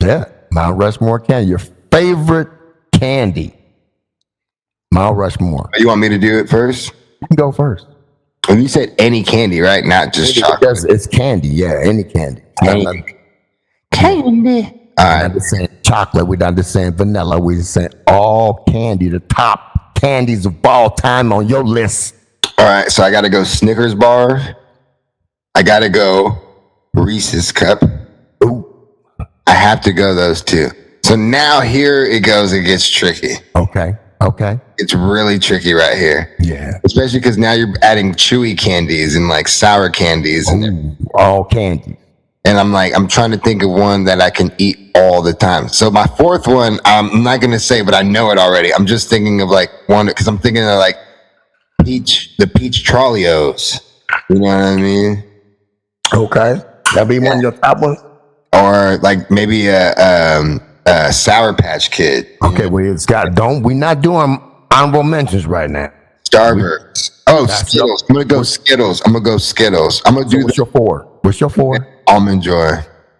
Yeah, Mount Rushmore candy. Your favorite candy. Mount Rushmore. You want me to do it first? You can go first. And you said any candy, right? Not just chocolate. It's candy, yeah, any candy. Candy. All right. We're not just saying chocolate. We're not just saying vanilla. We're just saying all candy, the top candies of all time on your list. All right, so I got to go Snickers bar. I got to go Reese's cup. Ooh. I have to go those two. So now here it goes. It gets tricky. Okay. It's really tricky right here. Yeah. Especially because now you're adding chewy candies and like sour candies. All candy. And I'm trying to think of one that I can eat all the time. So my fourth one, I'm not going to say, but I know it already. I'm just thinking of like one, because I'm thinking of like the peach Trolleos. You know what I mean? Okay. That'll be one of your top ones? Or like maybe a Sour Patch Kid. Okay, we're not doing honorable mentions right now. Starburst. Skittles. I'm gonna go Skittles. I'm gonna do. What's your four? Almond Joy.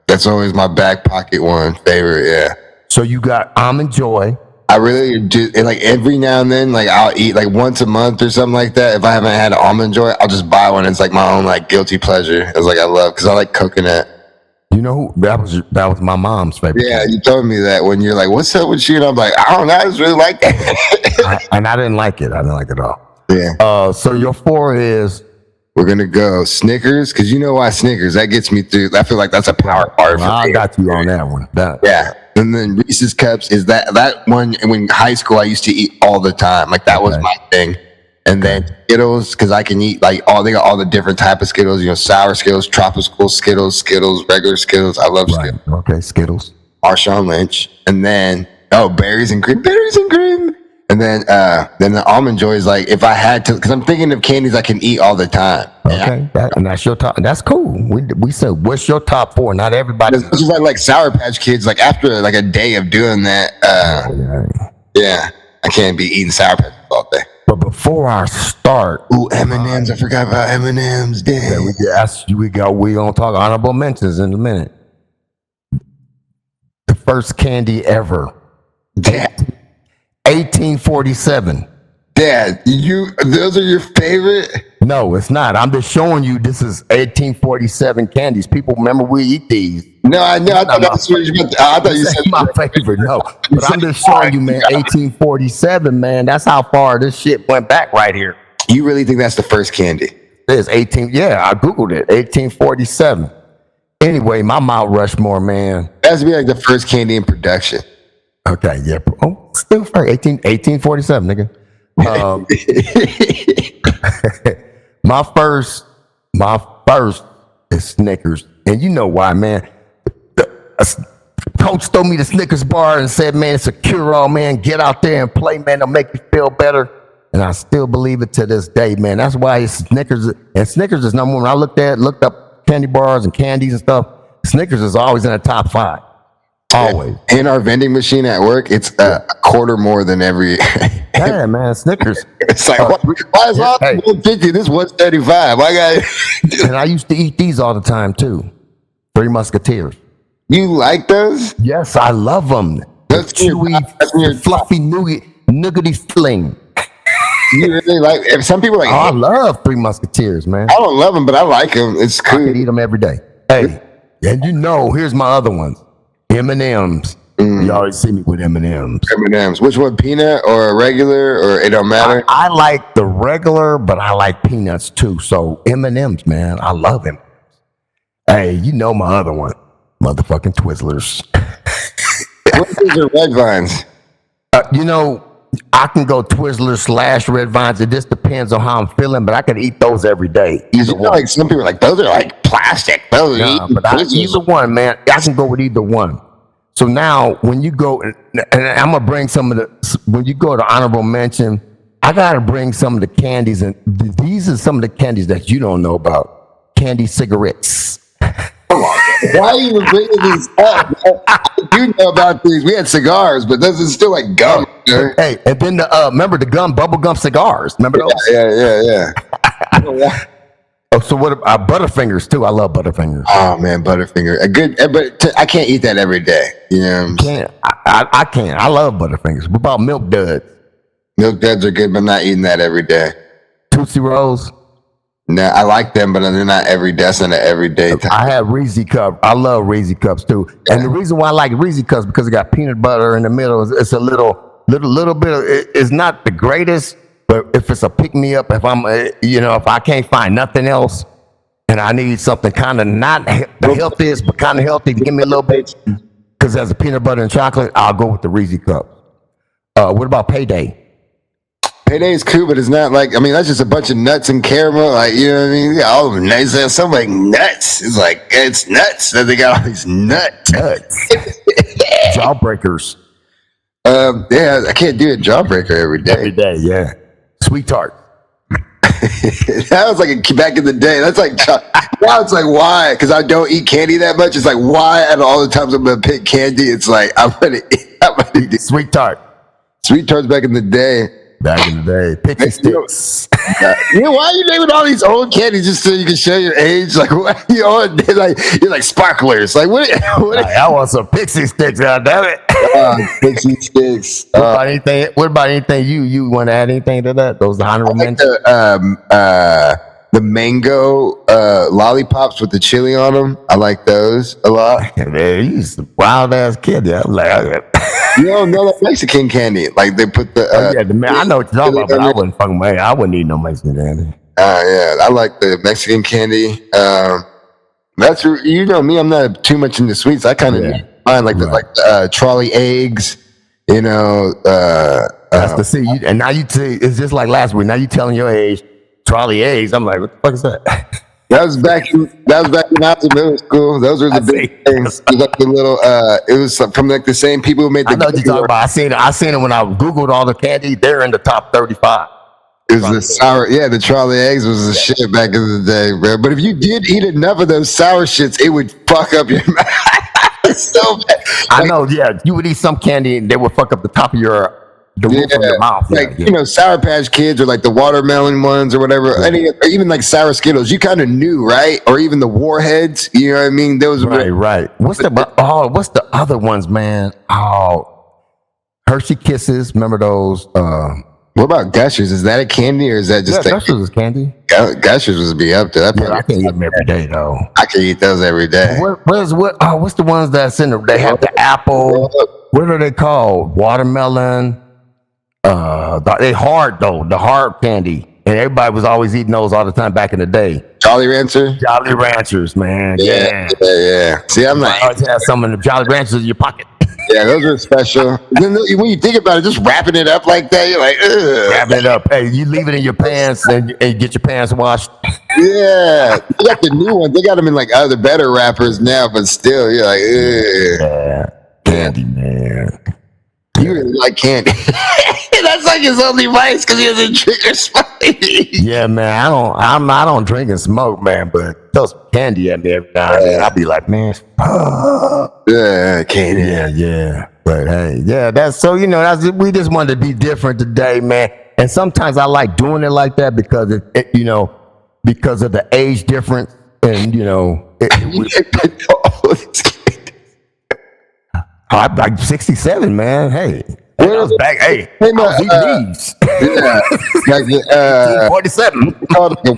That's always my back pocket one favorite. Yeah. So you got Almond Joy. I really do. And like every now and then, like I'll eat like once a month or something like that. If I haven't had an Almond Joy, I'll just buy one. It's like my own like guilty pleasure. It's like I love because I like coconut. You know who that was my mom's favorite. Yeah, you told me that when you're like, "What's up with you?" And I'm like, "I don't know. I just really like that." And I didn't like it. I didn't like it at all. Yeah. So your four is we're gonna go Snickers, because you know why Snickers? That gets me through. I feel like that's a power bar. Well, I got you on that one. Yeah. And then Reese's Cups is that one. When high school, I used to eat all the time. Like that was my thing. And then Skittles, because I can eat like they got all the different type of Skittles. You know, sour Skittles, tropical Skittles, regular Skittles. I love Skittles. Okay, Skittles. Marshawn Lynch, and then berries and cream. And then the Almond Joy is like if I had to, because I'm thinking of candies I can eat all the time. Okay, and that's your top. That's cool. We said, what's your top 4? Not everybody. It's just like Sour Patch Kids. Like after like a day of doing that, yeah, I can't be eating Sour Patch all day. But before I start, M&Ms. I forgot about M&Ms. Damn. We gonna talk honorable mentions in a minute. The first candy ever. Damn. 1847. Dad, those are your favorite? No, it's not. I'm just showing you this is 1847 candies. People remember we eat these. No, I know. I thought you said my favorite. No, but I'm just showing you, man. 1847, man. That's how far this shit went back right here. You really think that's the first candy? It is 18. Yeah, I googled it. 1847. Anyway, my Mount Rushmore, man. That has to be like the first candy in production. Okay, yeah. Oh, still first. 1847, nigga. My first is Snickers, and you know why, man. Coach threw me the Snickers bar and said, man, it's a cure-all, man. Get out there and play, man. It'll make you feel better. And I still believe it to this day, man. That's why it's Snickers. And Snickers is number one. When I looked up candy bars and candies and stuff, Snickers is always in the top 5. Always. In our vending machine at work, it's a quarter more than every. Yeah, man, Snickers. It's like, why is 150? This 135. And I used to eat these all the time, too. Three Musketeers. You like those? Yes, I love them. That's chewy, fluffy, nougaty filling. You really like? If some people like. I love Three Musketeers, man. I don't love them, but I like them. It's cool. I could eat them every day. Hey, and here's my other ones. M&Ms. You always see me with M&Ms. M&Ms. Which one, peanut or regular, or it don't matter? I like the regular, but I like peanuts too. So M&Ms, man, I love them. Hey, you know my other one, motherfucking Twizzlers. Twizzlers or Red Vines? I can go Twizzlers / Red Vines. It just depends on how I'm feeling, but I could eat those every day. Like some people are like, those are like plastic. Either one, man. I can go with either one. So now when you go, and I'm gonna bring when you go to honorable mention, I gotta bring some of the candies, and these are some of the candies that you don't know about. Candy cigarettes. Why are you even bringing these up? I do know about these. We had cigars, but this is still like gum. Hey, and then remember the bubble gum cigars? Remember those? Yeah. Oh, so what about Butterfingers too? I love Butterfingers. Oh man, Butterfinger. But I can't eat that every day. You know what I'm saying? I can't. I love Butterfingers. What about Milk Duds? Milk Duds are good, but I'm not eating that every day. Tootsie Rolls? No, I like them, but they're not every day. That's not an everyday time. I have Reese's Cup. I love Reese's Cups too. Yeah. And the reason why I like Reese's Cups because it got peanut butter in the middle. It's a little bit of, it's not the greatest, but if it's a pick me up, if I'm, if I can't find nothing else and I need something kind of not the healthiest, but kind of healthy to give me a little bit, because there's a peanut butter and chocolate, I'll go with the Reese's Cup. What about Payday? Payday is cool, but it's not like, that's just a bunch of nuts and caramel. Like, you know what I mean? Yeah, all of them nuts. There's some like nuts. It's like, it's nuts. That they got all these nuts. Jawbreakers. Yeah, I can't do a jawbreaker every day. Every day, yeah. Sweet Tart. That was like back in the day. That's like, now it's like, why? Because I don't eat candy that much. It's like, why? Out of all the times I'm going to pick candy, it's like, I'm going to eat Sweet Tart. Sweet Tarts back in the day. Back in the day, Pixie Sticks. Why are you naming all these old candies just so you can show your age? Like, what you on? You're like sparklers. Like, what? I want some Pixie Sticks. God damn it! Pixie Sticks. What about anything? You want to add anything to that? Those honorable mentions. The mango lollipops with the chili on them. I like those a lot. Man, you a wild ass kid. Yeah, I'm like. You don't know that Mexican candy. Like they put the. I know what you're talking about, but I wouldn't fucking. I wouldn't eat no Mexican candy. Yeah, I like the Mexican candy. That's you know me. I'm not too much into sweets. I kind of find like the trolley eggs. You know, that's the see. And now you it's just like last week. Now you telling your age, trolley eggs. I'm like, what the fuck is that? That was back when I was in middle school. Those were the big things. It was like the little. It was from like the same people who made the. I know what you're talking about. I seen it when I googled all the candy. They're in the top 35. It was the sour, the trolley eggs was the shit back in the day, bro. But if you did eat enough of those sour shits, it would fuck up your mouth. So bad. I know, yeah. You would eat some candy and they would fuck up the top of the roof of your mouth. Like, you know, Sour Patch Kids or like the watermelon ones or whatever. Or even like Sour Skittles, you kind of knew, right? Or even the Warheads, you know what I mean? Those right. What's the other ones, man? Oh, Hershey Kisses, remember those? What about Gushers? Is that a candy or is that just Gushers is candy? Gushers would be up there. I can eat them every day though. I can eat those every day. What's the ones that's in they have the apple? What are they called? Watermelon. They hard though, the hard candy. And everybody was always eating those all the time back in the day. Jolly Rancher? Jolly Ranchers, man. Yeah. See, I'm like, I always have some of the Jolly Ranchers in your pocket. Yeah, those are special. Then when you think about it, just wrapping it up like that, you're like, ugh. Wrapping it up. Hey, you leave it in your pants and you get your pants washed. Yeah. They got the new ones. They got them in like other better wrappers now, but still, you're like, ugh. Yeah. Candy, man. You really like candy. That's like his only vice because he doesn't drink or smoke. Yeah, man. I don't drink and smoke, man, but those candy at me every now and then. I'll be like, man, candy. Yeah. But hey, that's so we just wanted to be different today, man. And sometimes I like doing it like that because because of the age difference, and I'm like 67, man. Hey. I was back. Hey, I was eating these. Yeah, like 47.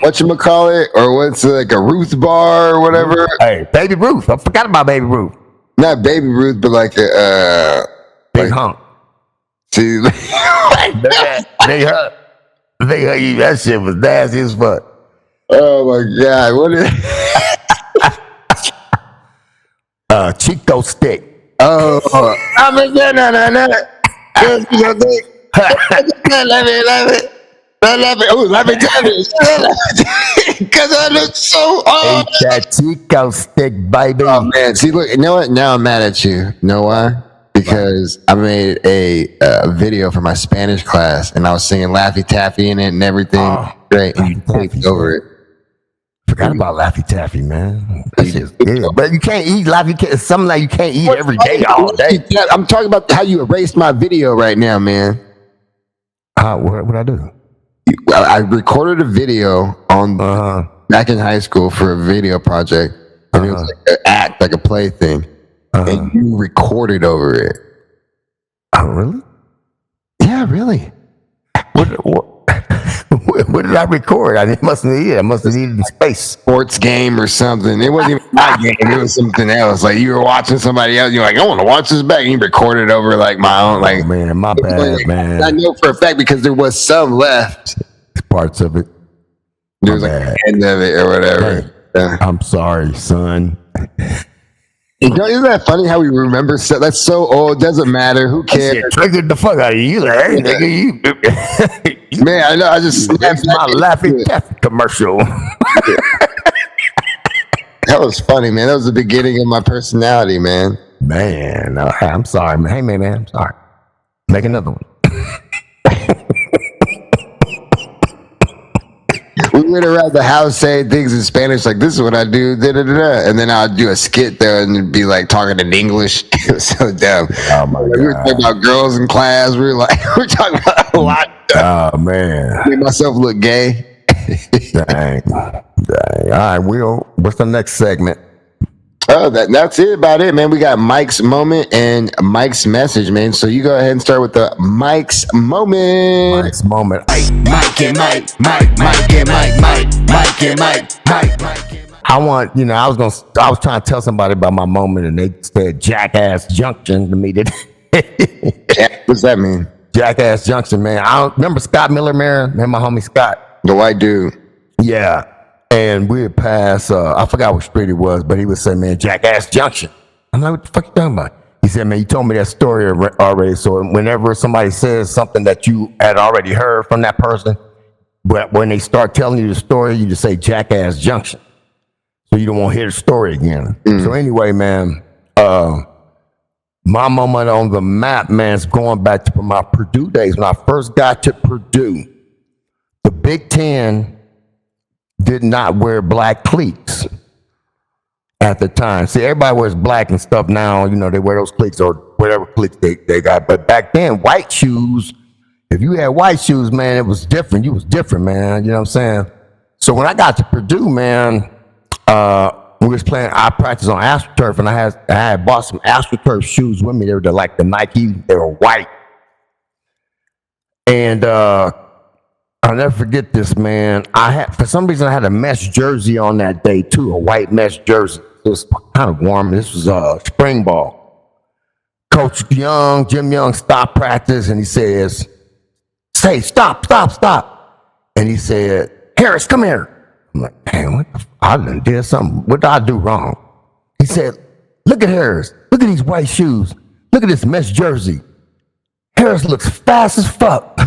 Whatchamacallit, or what's like a Ruth bar or whatever. Hey, Baby Ruth. I forgot about Baby Ruth. Not Baby Ruth, but like a big hunk. See, they that shit was nasty as fuck. Oh my god, what is Chico stick. Oh, I'm a no. Love it. Oh, love it. Because I look so old. Ain't that Chico stick, baby. Oh, man. See, look, you know what? Now I'm mad at you. You know why? Because I made a video for my Spanish class, and I was singing Laffy Taffy in it and everything. Great. And you taped over it. Forgot about Laffy Taffy, man. But you can't eat Laffy Taffy. It's something like you can't eat every day, all day. I'm talking about how you erased my video right now, man. What I do? I recorded a video on back in high school for a video project, and it was like an act, like a play thing, and you recorded over it. Oh, really? Yeah, really. What did I record? I must have needed the space. Sports game or something. It wasn't even my game. It was something else. Like you were watching somebody else. You're like, I want to watch this back. And you recorded over like my own. Like, man, my bad, man. I know for a fact because there was some left. Parts of it. There was like the end of it or whatever. Hey, I'm sorry, son. Isn't that funny how we remember stuff? That's so old. Doesn't matter. Who cares? Shit triggered the fuck out of you. Like, hey, nigga, you. Man, I know. I just that's my Laffy Taffy commercial. That was funny, man. That was the beginning of my personality, man. Man, I'm sorry, man. Hey, man, I'm sorry. Make another one. We went around the house saying things in Spanish, like, this is what I do, da-da-da-da. And then I'd do a skit there and it'd be like talking in English. It was so dumb. Oh, my God. We were talking about girls in class. We were talking about a lot of stuff. Oh, man. Made myself look gay. Dang. All right, what's the next segment? Oh, that's it about it, man. We got Myke's moment and Myke's message, man. So you go ahead and start with the Myke's moment. Myke's moment. Myke and Myke, Myke and Myke, Myke and Myke. I want, I was trying to tell somebody about my moment, and they said Jackass Junction to me today. What's that mean? Jackass Junction, man. I don't remember Scott Miller, man. And my homie Scott. The white dude. Yeah. And we would pass, I forgot what street it was, but he would say, man, Jackass Junction. I'm like, what the fuck you talking about? He said, man, you told me that story already. So whenever somebody says something that you had already heard from that person, but when they start telling you the story, you just say Jackass Junction. So you don't want to hear the story again. So anyway, man, my moment on the map, man, is going back to my Purdue days. When I first got to Purdue, the Big Ten did not wear black cleats at the time. See, everybody wears black and stuff now. You know, they wear those cleats or whatever cleats they got. But back then, white shoes, if you had white shoes, man, it was different. You was different, man. You know what I'm saying? So when I got to Purdue, man, we was playing, I practiced on AstroTurf, and I had bought some AstroTurf shoes with me. They were like the Nike, they were white. And I'll never forget this, man. For some reason, I had a mesh jersey on that day too, a white mesh jersey. It was kind of warm. This was spring ball. Coach Young, Jim Young, stopped practice, and he says, "Say, stop." And he said, "Harris, come here." I'm like, man, I done did something. What did I do wrong? He said, "Look at Harris. Look at these white shoes. Look at this mesh jersey. Harris looks fast as fuck."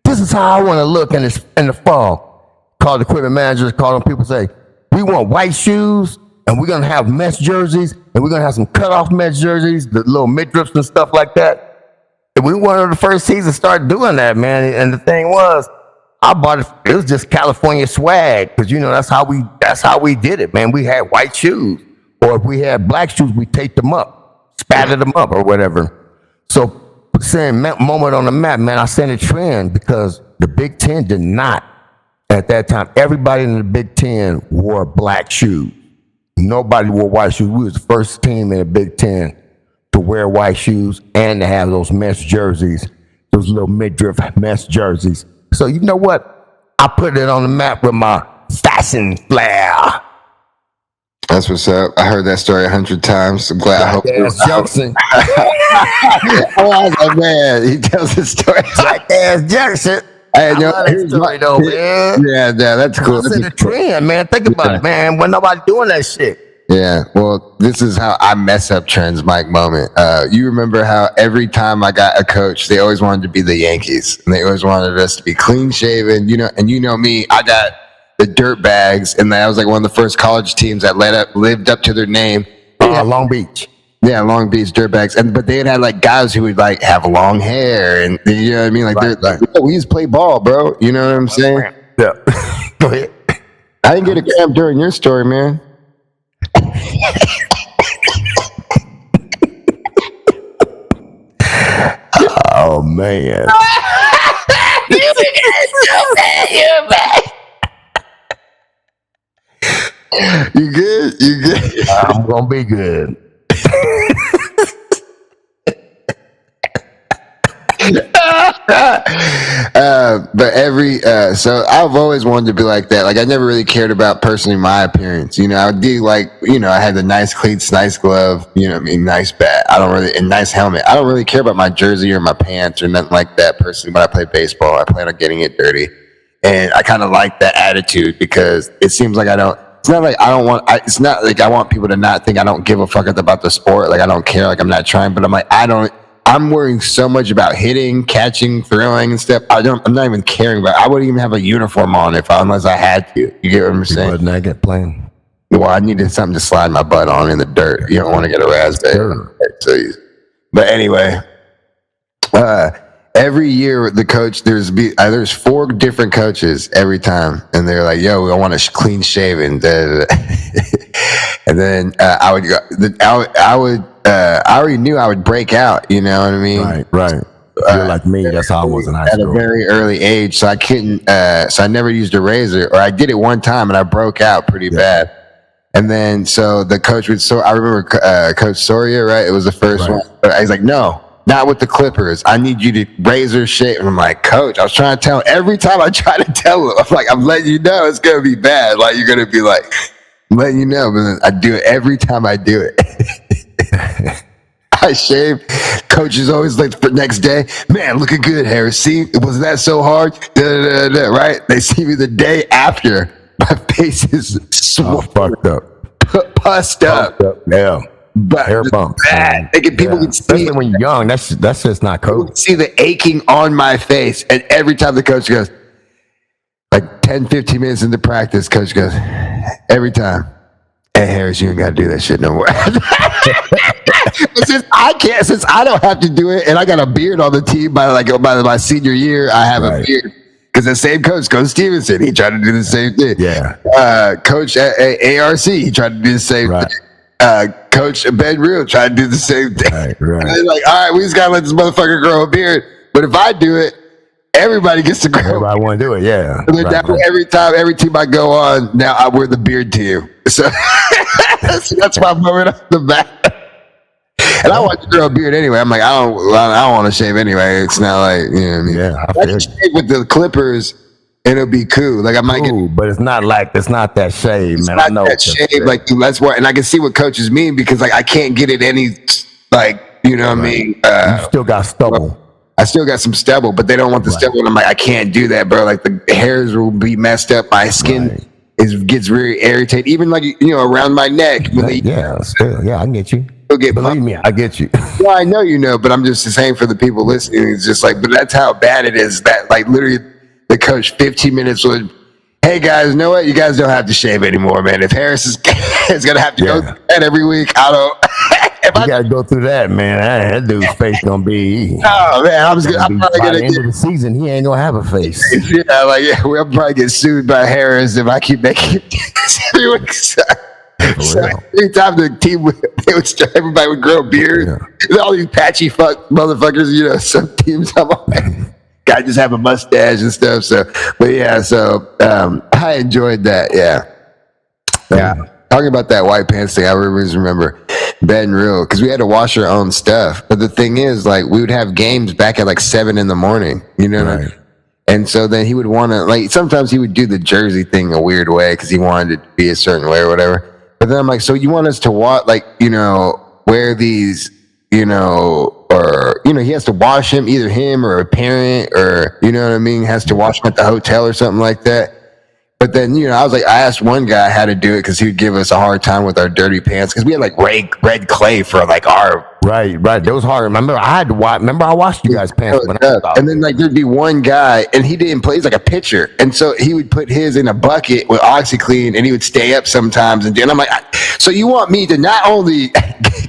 This is how I want to look in the fall. Call the equipment managers, call them people, say, we want white shoes, and we're going to have mesh jerseys, and we're going to have some cut-off mesh jerseys, the little midriffs and stuff like that. And we were one of the first teams to start doing that, man. And the thing was, I bought it. It was just California swag, because, you know, that's how we did it, man. We had white shoes. Or if we had black shoes, we taped them up, spattered them up or whatever. So, saying moment on the map, man, I sent a trend because the Big Ten did not, at that time, everybody in the Big Ten wore black shoes. Nobody wore white shoes. We was the first team in the Big Ten to wear white shoes and to have those mesh jerseys, those little midriff mesh jerseys. So you know what? I put it on the map with my fashion flair. That's what's up. I heard that story 100 times. I'm glad. I hope Junction. I was like, man, he tells the story. Jackass Junction. Hey, I love that story though, man. Yeah, that's cool. That's the trend, man. Think about it, man. When nobody doing that shit. Yeah, well, this is how I mess up trends, Myke moment. You remember how every time I got a coach, they always wanted to be the Yankees, and they always wanted us to be clean shaven, you know. And you know me, I got the dirt bags, and that was like one of the first college teams that lived up to their name. Long Beach. Yeah, Long Beach Dirtbags, but they had like guys who would like have long hair, and you know what I mean. Like, right. We used to play ball, bro. You know what I'm saying? Yeah. Go ahead. I didn't get a cramp during your story, man. Oh man. You good? You good? I'm gonna be good. But so I've always wanted to be like that. Like, I never really cared about personally my appearance. You know, I would do like, you know, I had the nice cleats, nice glove, you know what I mean, nice bat. And nice helmet. I don't really care about my jersey or my pants or nothing like that personally. When I play baseball, I plan on getting it dirty. And I kind of like that attitude because it seems like it's not like it's not like I want people to not think I don't give a fuck about the sport. Like, I don't care. Like, I'm not trying, but I'm like, I'm worrying so much about hitting, catching, throwing and stuff. I'm not even caring about it. I wouldn't even have a uniform on unless I had to. You get what I'm saying? But not get playing. Well, I needed something to slide my butt on in the dirt. You don't want to get a raspberry. Sure. But anyway, every year the coach, there's 4 different coaches every time, and they're like, "Yo, I want a clean shaven." And then I would go. I already knew I would break out. You know what I mean? Right. You're like me. That's how I was in high school. At a very early age, so I couldn't. So I never used a razor, or I did it one time and I broke out pretty bad. And then so the coach would. So I remember Coach Soria, right? It was the first one. He's like, "No, not with the clippers. I need you to razor shave." And I'm like, "Coach, I was trying to tell him." Every time I try to tell him, I'm like, "I'm letting you know it's gonna be bad. Like, you're gonna be like, I'm letting you know." But then I do it every time I do it. I shave. Coach is always like the next day, man, looking good, Harris. See, wasn't that so hard? Right? They see me the day after. My face is fucked up. Pussed up. Yeah. But Hair bumps. bad. People can see, especially when you're young. That's just not people cool. can see the aching on my face. And every time the coach goes, like 10, 15 minutes into practice, coach goes, every time, hey, Harris, you ain't got to do that shit no more. Since I don't have to do it, and I got a beard on the team by my senior year, I have a beard. Because the same coach, Coach Stevenson, he tried to do the same thing. Yeah. Coach at ARC, he tried to do the same thing. Coach Ben Real tried to do the same thing. Right. And they're like, all right, we just got to let this motherfucker grow a beard. But if I do it, everybody gets to grow. Everybody want to do it, yeah. Every team I go on, now I wear the beard team. So that's my moment off the bat. And I want to grow a beard anyway. I'm like, I don't want to shave anyway. It's not like, you know what I mean? Yeah, I can shave with the clippers and it'll be cool. Like I might but it's not that shave, man. I know that shave. Like that's why, and I can see what coaches mean because like I can't get it any like, you know what I mean? You still got stubble. I still got some stubble, but they don't want the stubble. And I'm like, I can't do that, bro. Like the hairs will be messed up. My skin gets very irritated. Even like, you know, around my neck. When I get you. Believe me, I get you. Well, I know you know, but I'm just saying for the people listening, it's just like, but that's how bad it is that like literally the coach 15 minutes would, hey guys, you know what? You guys don't have to shave anymore, man. If Harris is going to have to go through that every week, I don't. You got to go through that, man. That dude's face going to be. Oh, man. I'm probably by the end of the season, he ain't going to have a face. We'll probably get sued by Harris if I keep making it every week. So every time the team everybody would grow a beard. Yeah. All these patchy fuck motherfuckers, you know, some teams I'm on. Guy just have a mustache and stuff. So, but yeah, I enjoyed that. Yeah. Talking about that white pants thing, I always remember Ben Real because we had to wash our own stuff. But the thing is, like, we would have games back at like 7 a.m. You know what I mean? And so then he would want to, like, sometimes he would do the jersey thing a weird way because he wanted it to be a certain way or whatever. But then I'm like, so you want us to wear these, you know, or, you know, he has to wash him, either him or a parent or, you know what I mean, has to wash him at the hotel or something like that. But then, you know, I asked one guy how to do it because he would give us a hard time with our dirty pants because we had like red clay for like our. Right. That was hard. Remember, I washed you guys' pants. And then like there'd be one guy and he didn't play. He's like a pitcher. And so he would put his in a bucket with OxyClean and he would stay up sometimes. And then I'm like, so you want me to not only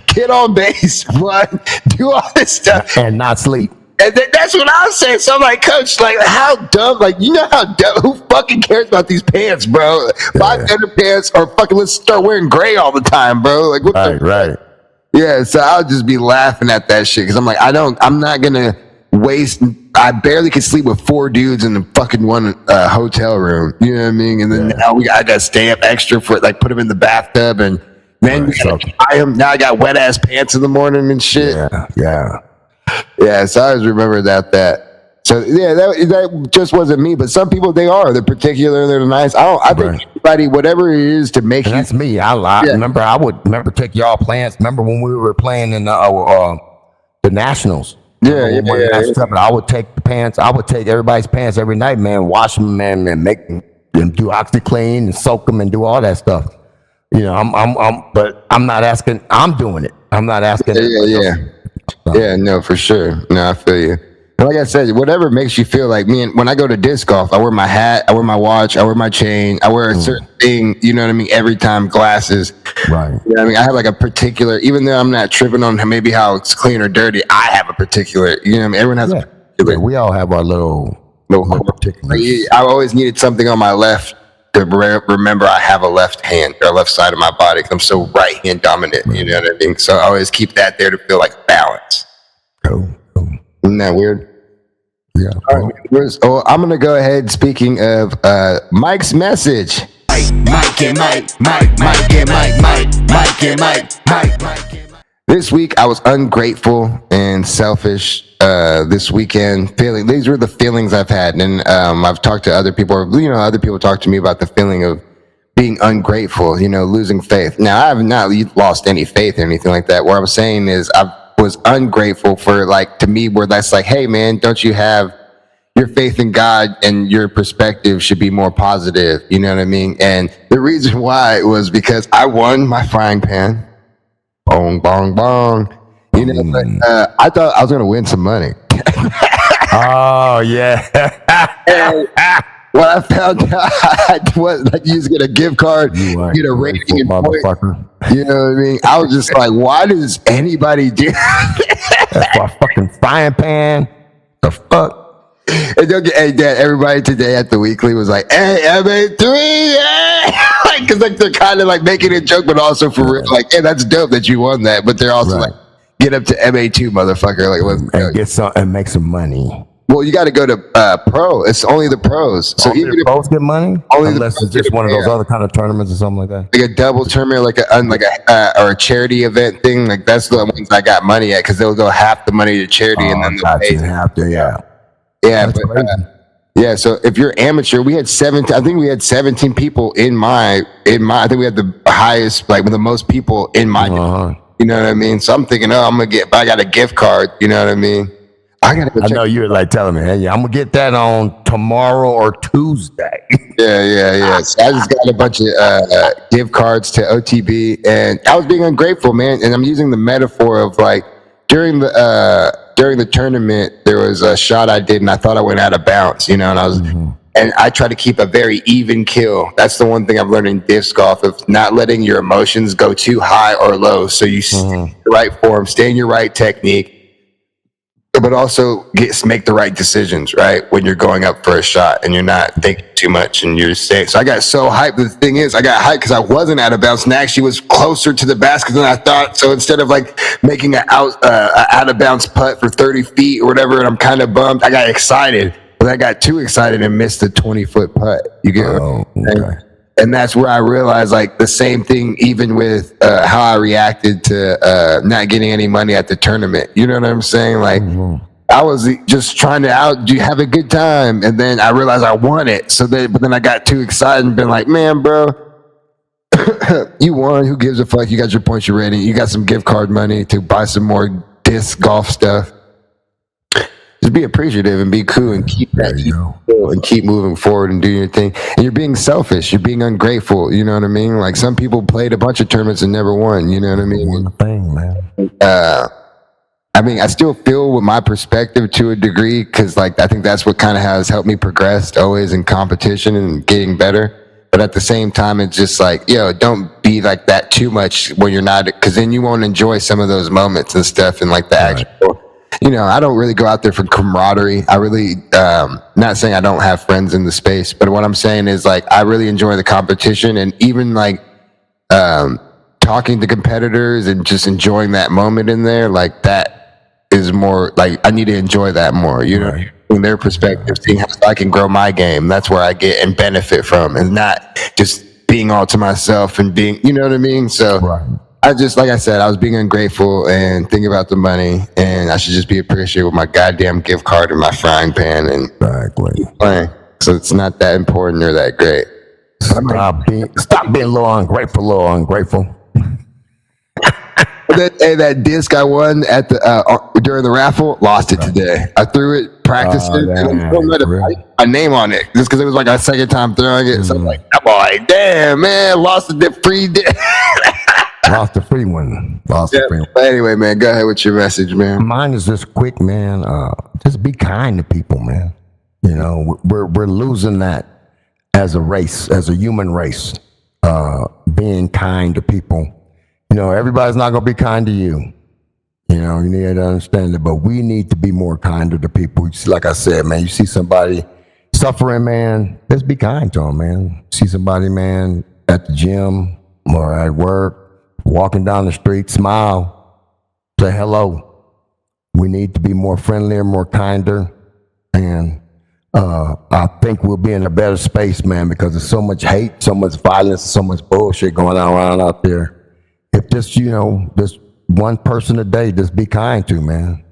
get on base, run, do all this stuff. And not sleep. And that's what I was saying. So I'm like, coach, like, how dumb? Like, you know how dumb? Who fucking cares about these pants, bro? Buy better pants or fucking let's start wearing gray all the time, bro. Like, what right. Yeah, so I'll just be laughing at that shit because I'm like, I'm not gonna waste. I barely could sleep with 4 dudes in the fucking one hotel room. You know what I mean? And then now I gotta stay up extra for like put them in the bathtub and then we gotta tie them. Now I got wet ass pants in the morning and shit. Yeah, so I always remember that. So yeah, that just wasn't me. But some people, they're particular, they're nice. I think everybody, whatever it is to make that's me. I remember I would take y'all plants. Remember when we were playing in the Nationals? I would take the pants. I would take everybody's pants every night, man. Wash them, man, and make them do OxyClean and soak them and do all that stuff. You know, but I'm not asking. I'm doing it. I'm not asking. Yeah, no, for sure. No, I feel you. But like I said, whatever makes you feel like me. And when I go to disc golf, I wear my hat, I wear my watch, I wear my chain, I wear a certain thing. You know what I mean? Every time, glasses. Right. You know what I mean? I have like a particular. Even though I'm not tripping on maybe how it's clean or dirty, I have a particular. You know what I mean? Everyone has a particular. We all have our little particulars. I always needed something on my left to remember I have a left hand or left side of my body because I'm so right hand dominant. You know what I mean? So I always keep that there to feel like balance. Cool. Isn't that weird? Yeah. All right. I'm gonna go ahead. Speaking of Mike's message. Myke and Myke. This week I was ungrateful and selfish. This weekend, these were the feelings I've had, and I've talked to other people. You know, other people talk to me about the feeling of being ungrateful. You know, losing faith. Now I have not lost any faith or anything like that. What I'm saying is was ungrateful for, like, to me, where that's like, hey man, don't you have your faith in God and your perspective should be more positive, you know what I mean? And the reason why was because I won my frying pan. Bong, bong, bong. You know, but I thought I was gonna win some money. Oh yeah. And when I found out I was like, you just get a gift card, You get a rating and point. motherfucker. You know what I mean? I was just like, why does anybody do That's for a fucking frying pan. The fuck? And don't get, hey, Dad, everybody today at the weekly was like, hey, MA3, yeah. Like, cause like they're kind of like making a joke, but also for real, like, hey, that's dope that you won that. But they're also like, get up to MA2, motherfucker. Like, let's go. And get some and make some money. Well, you got to go to pro. It's only the pros. So Only even the if pros get money, only the unless pros it's just get one of those paid. other kind of tournaments or something like that. Like a double tournament, like a or a charity event thing, like that's the ones I got money at because they'll go half the money to charity and then they'll pay. Have to, yeah. Yeah, That's but crazy. yeah. So if you're amateur, we had 17. I think we had 17 people in my. I think we had the highest, like with the most people in my. You know what I mean? So I'm thinking, oh, I'm gonna get. But I got a gift card. You know what I mean? I gotta go I check. know you were like telling me, hey, I'm gonna get that on tomorrow or Tuesday. Yeah. So I just got a bunch of gift cards to OTB, and I was being ungrateful, man. And I'm using the metaphor of like during the tournament, there was a shot I did, and I thought I went out of bounds, you know. And I was, and I try to keep a very even kill. That's the one thing I've learned in disc golf of not letting your emotions go too high or low. So you stay in the right form, stay in your right technique. But also make the right decisions, right? When you're going up for a shot and you're not thinking too much and you're safe. So I got so hyped. The thing is, I got hyped because I wasn't out of bounds and actually was closer to the basket than I thought. So instead of like making an out of bounds putt for 30 feet or whatever, and I'm kind of bummed, I got excited. But I got too excited and missed the 20-foot putt. You get what I'm saying? And that's where I realized, like, the same thing, even with how I reacted to not getting any money at the tournament. You know what I'm saying? Like, I was just trying to have a good time, and then I realized I won it. But then I got too excited and been like, man, bro, you won. Who gives a fuck? You got your points, you're ready. You got some gift card money to buy some more disc golf stuff. Just be appreciative and be cool and keep moving forward and do your thing. And you're being selfish. You're being ungrateful. You know what I mean? Like some people played a bunch of tournaments and never won. You know what I mean? One thing, man. I mean, I still feel with my perspective to a degree because, like, I think that's what kind of has helped me progress always in competition and getting better. But at the same time, it's just like, yo, don't be like that too much when you're not, because then you won't enjoy some of those moments and stuff and like the actual. You know, I don't really go out there for camaraderie. I really, not saying I don't have friends in the space, but what I'm saying is like, I really enjoy the competition and even like, talking to competitors and just enjoying that moment in there. Like that is more like, I need to enjoy that more, you know, from their perspective, seeing how I can grow my game. That's where I get and benefit from and not just being all to myself and being, you know what I mean? So I just, like I said, I was being ungrateful and thinking about the money, and I should just be appreciative with my goddamn gift card and my frying pan and keep playing. So it's not that important or that great. Stop being a little ungrateful. That disc I won at the during the raffle, lost it today. I threw it, practiced it, and I let it write my name on it just because it was like my second time throwing it. So I'm like, damn man, lost the free disc. Lost the free one. Lost the free one. But anyway, man, go ahead with your message, man. Mine is just quick, man. Just be kind to people, man. You know, we're losing that as a race, as a human race. Being kind to people. You know, everybody's not gonna be kind to you. You know, you need to understand it. But we need to be more kinder to people. Like I said, man, you see somebody suffering, man, just be kind to them, man. See somebody, man, at the gym or at work, walking down the street, smile, say hello. We need to be more friendlier, more kinder, and I think we'll be in a better space, man, because there's so much hate, so much violence, so much bullshit going on around out there. If just, you know, just one person a day, just be kind to, man.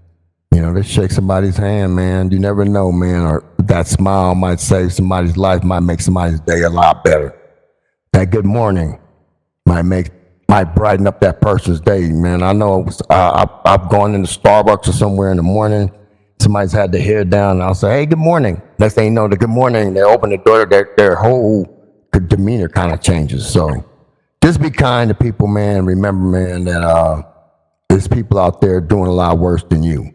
You know, just shake somebody's hand, man. You never know, man, or that smile might save somebody's life, might make somebody's day a lot better. That good morning might make might brighten up that person's day, man. I know I've gone into Starbucks or somewhere in the morning. Somebody's had their hair down, and I'll say, "Hey, good morning." Next thing you know, the good morning, they open the door, their whole demeanor kind of changes. So just be kind to people, man. Remember, man, that there's people out there doing a lot worse than you.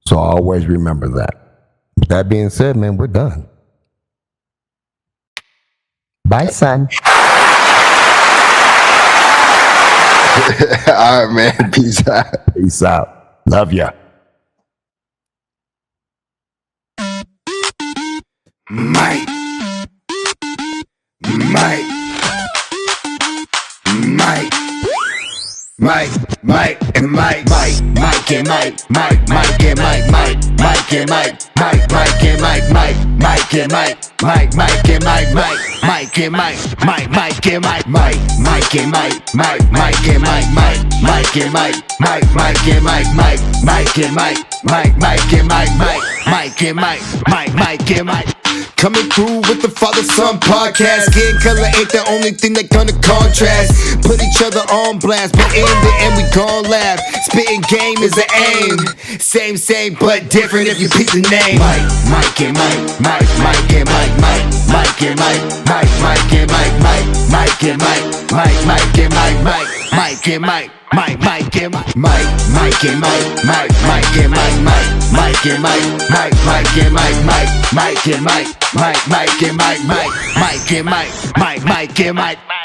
So always remember that. With that being said, man, we're done. Bye, son. All right, man. Peace out. Peace out. Love ya. Myke, Myke, Myke, Myke and Myke, Myke and Myke, Myke and Myke, Myke and Myke, Myke and Myke, Myke and Myke, Myke and Myke, Myke and Myke, Myke and Myke, Myke and Myke, Myke and Myke, Myke and Myke, Myke and Myke, Myke and Myke, Myke and Myke, Myke and Myke, Myke and Myke. Coming through with the father-son podcast. Skin color ain't the only thing that gonna contrast. Put each other on blast, but in the end we gon' laugh. Spitting game is the aim. Same, but different if you pick the name. Myke and Myke, Myke and Myke, Myke and Myke, Myke and Myke, Myke and Myke, Myke and Myke, Myke and Myke. Myke and Myke, Myke and Myke, Myke and Myke, Myke and Myke, Myke and Myke, Myke and Myke, Myke and Myke, Myke and Myke, Myke and Myke.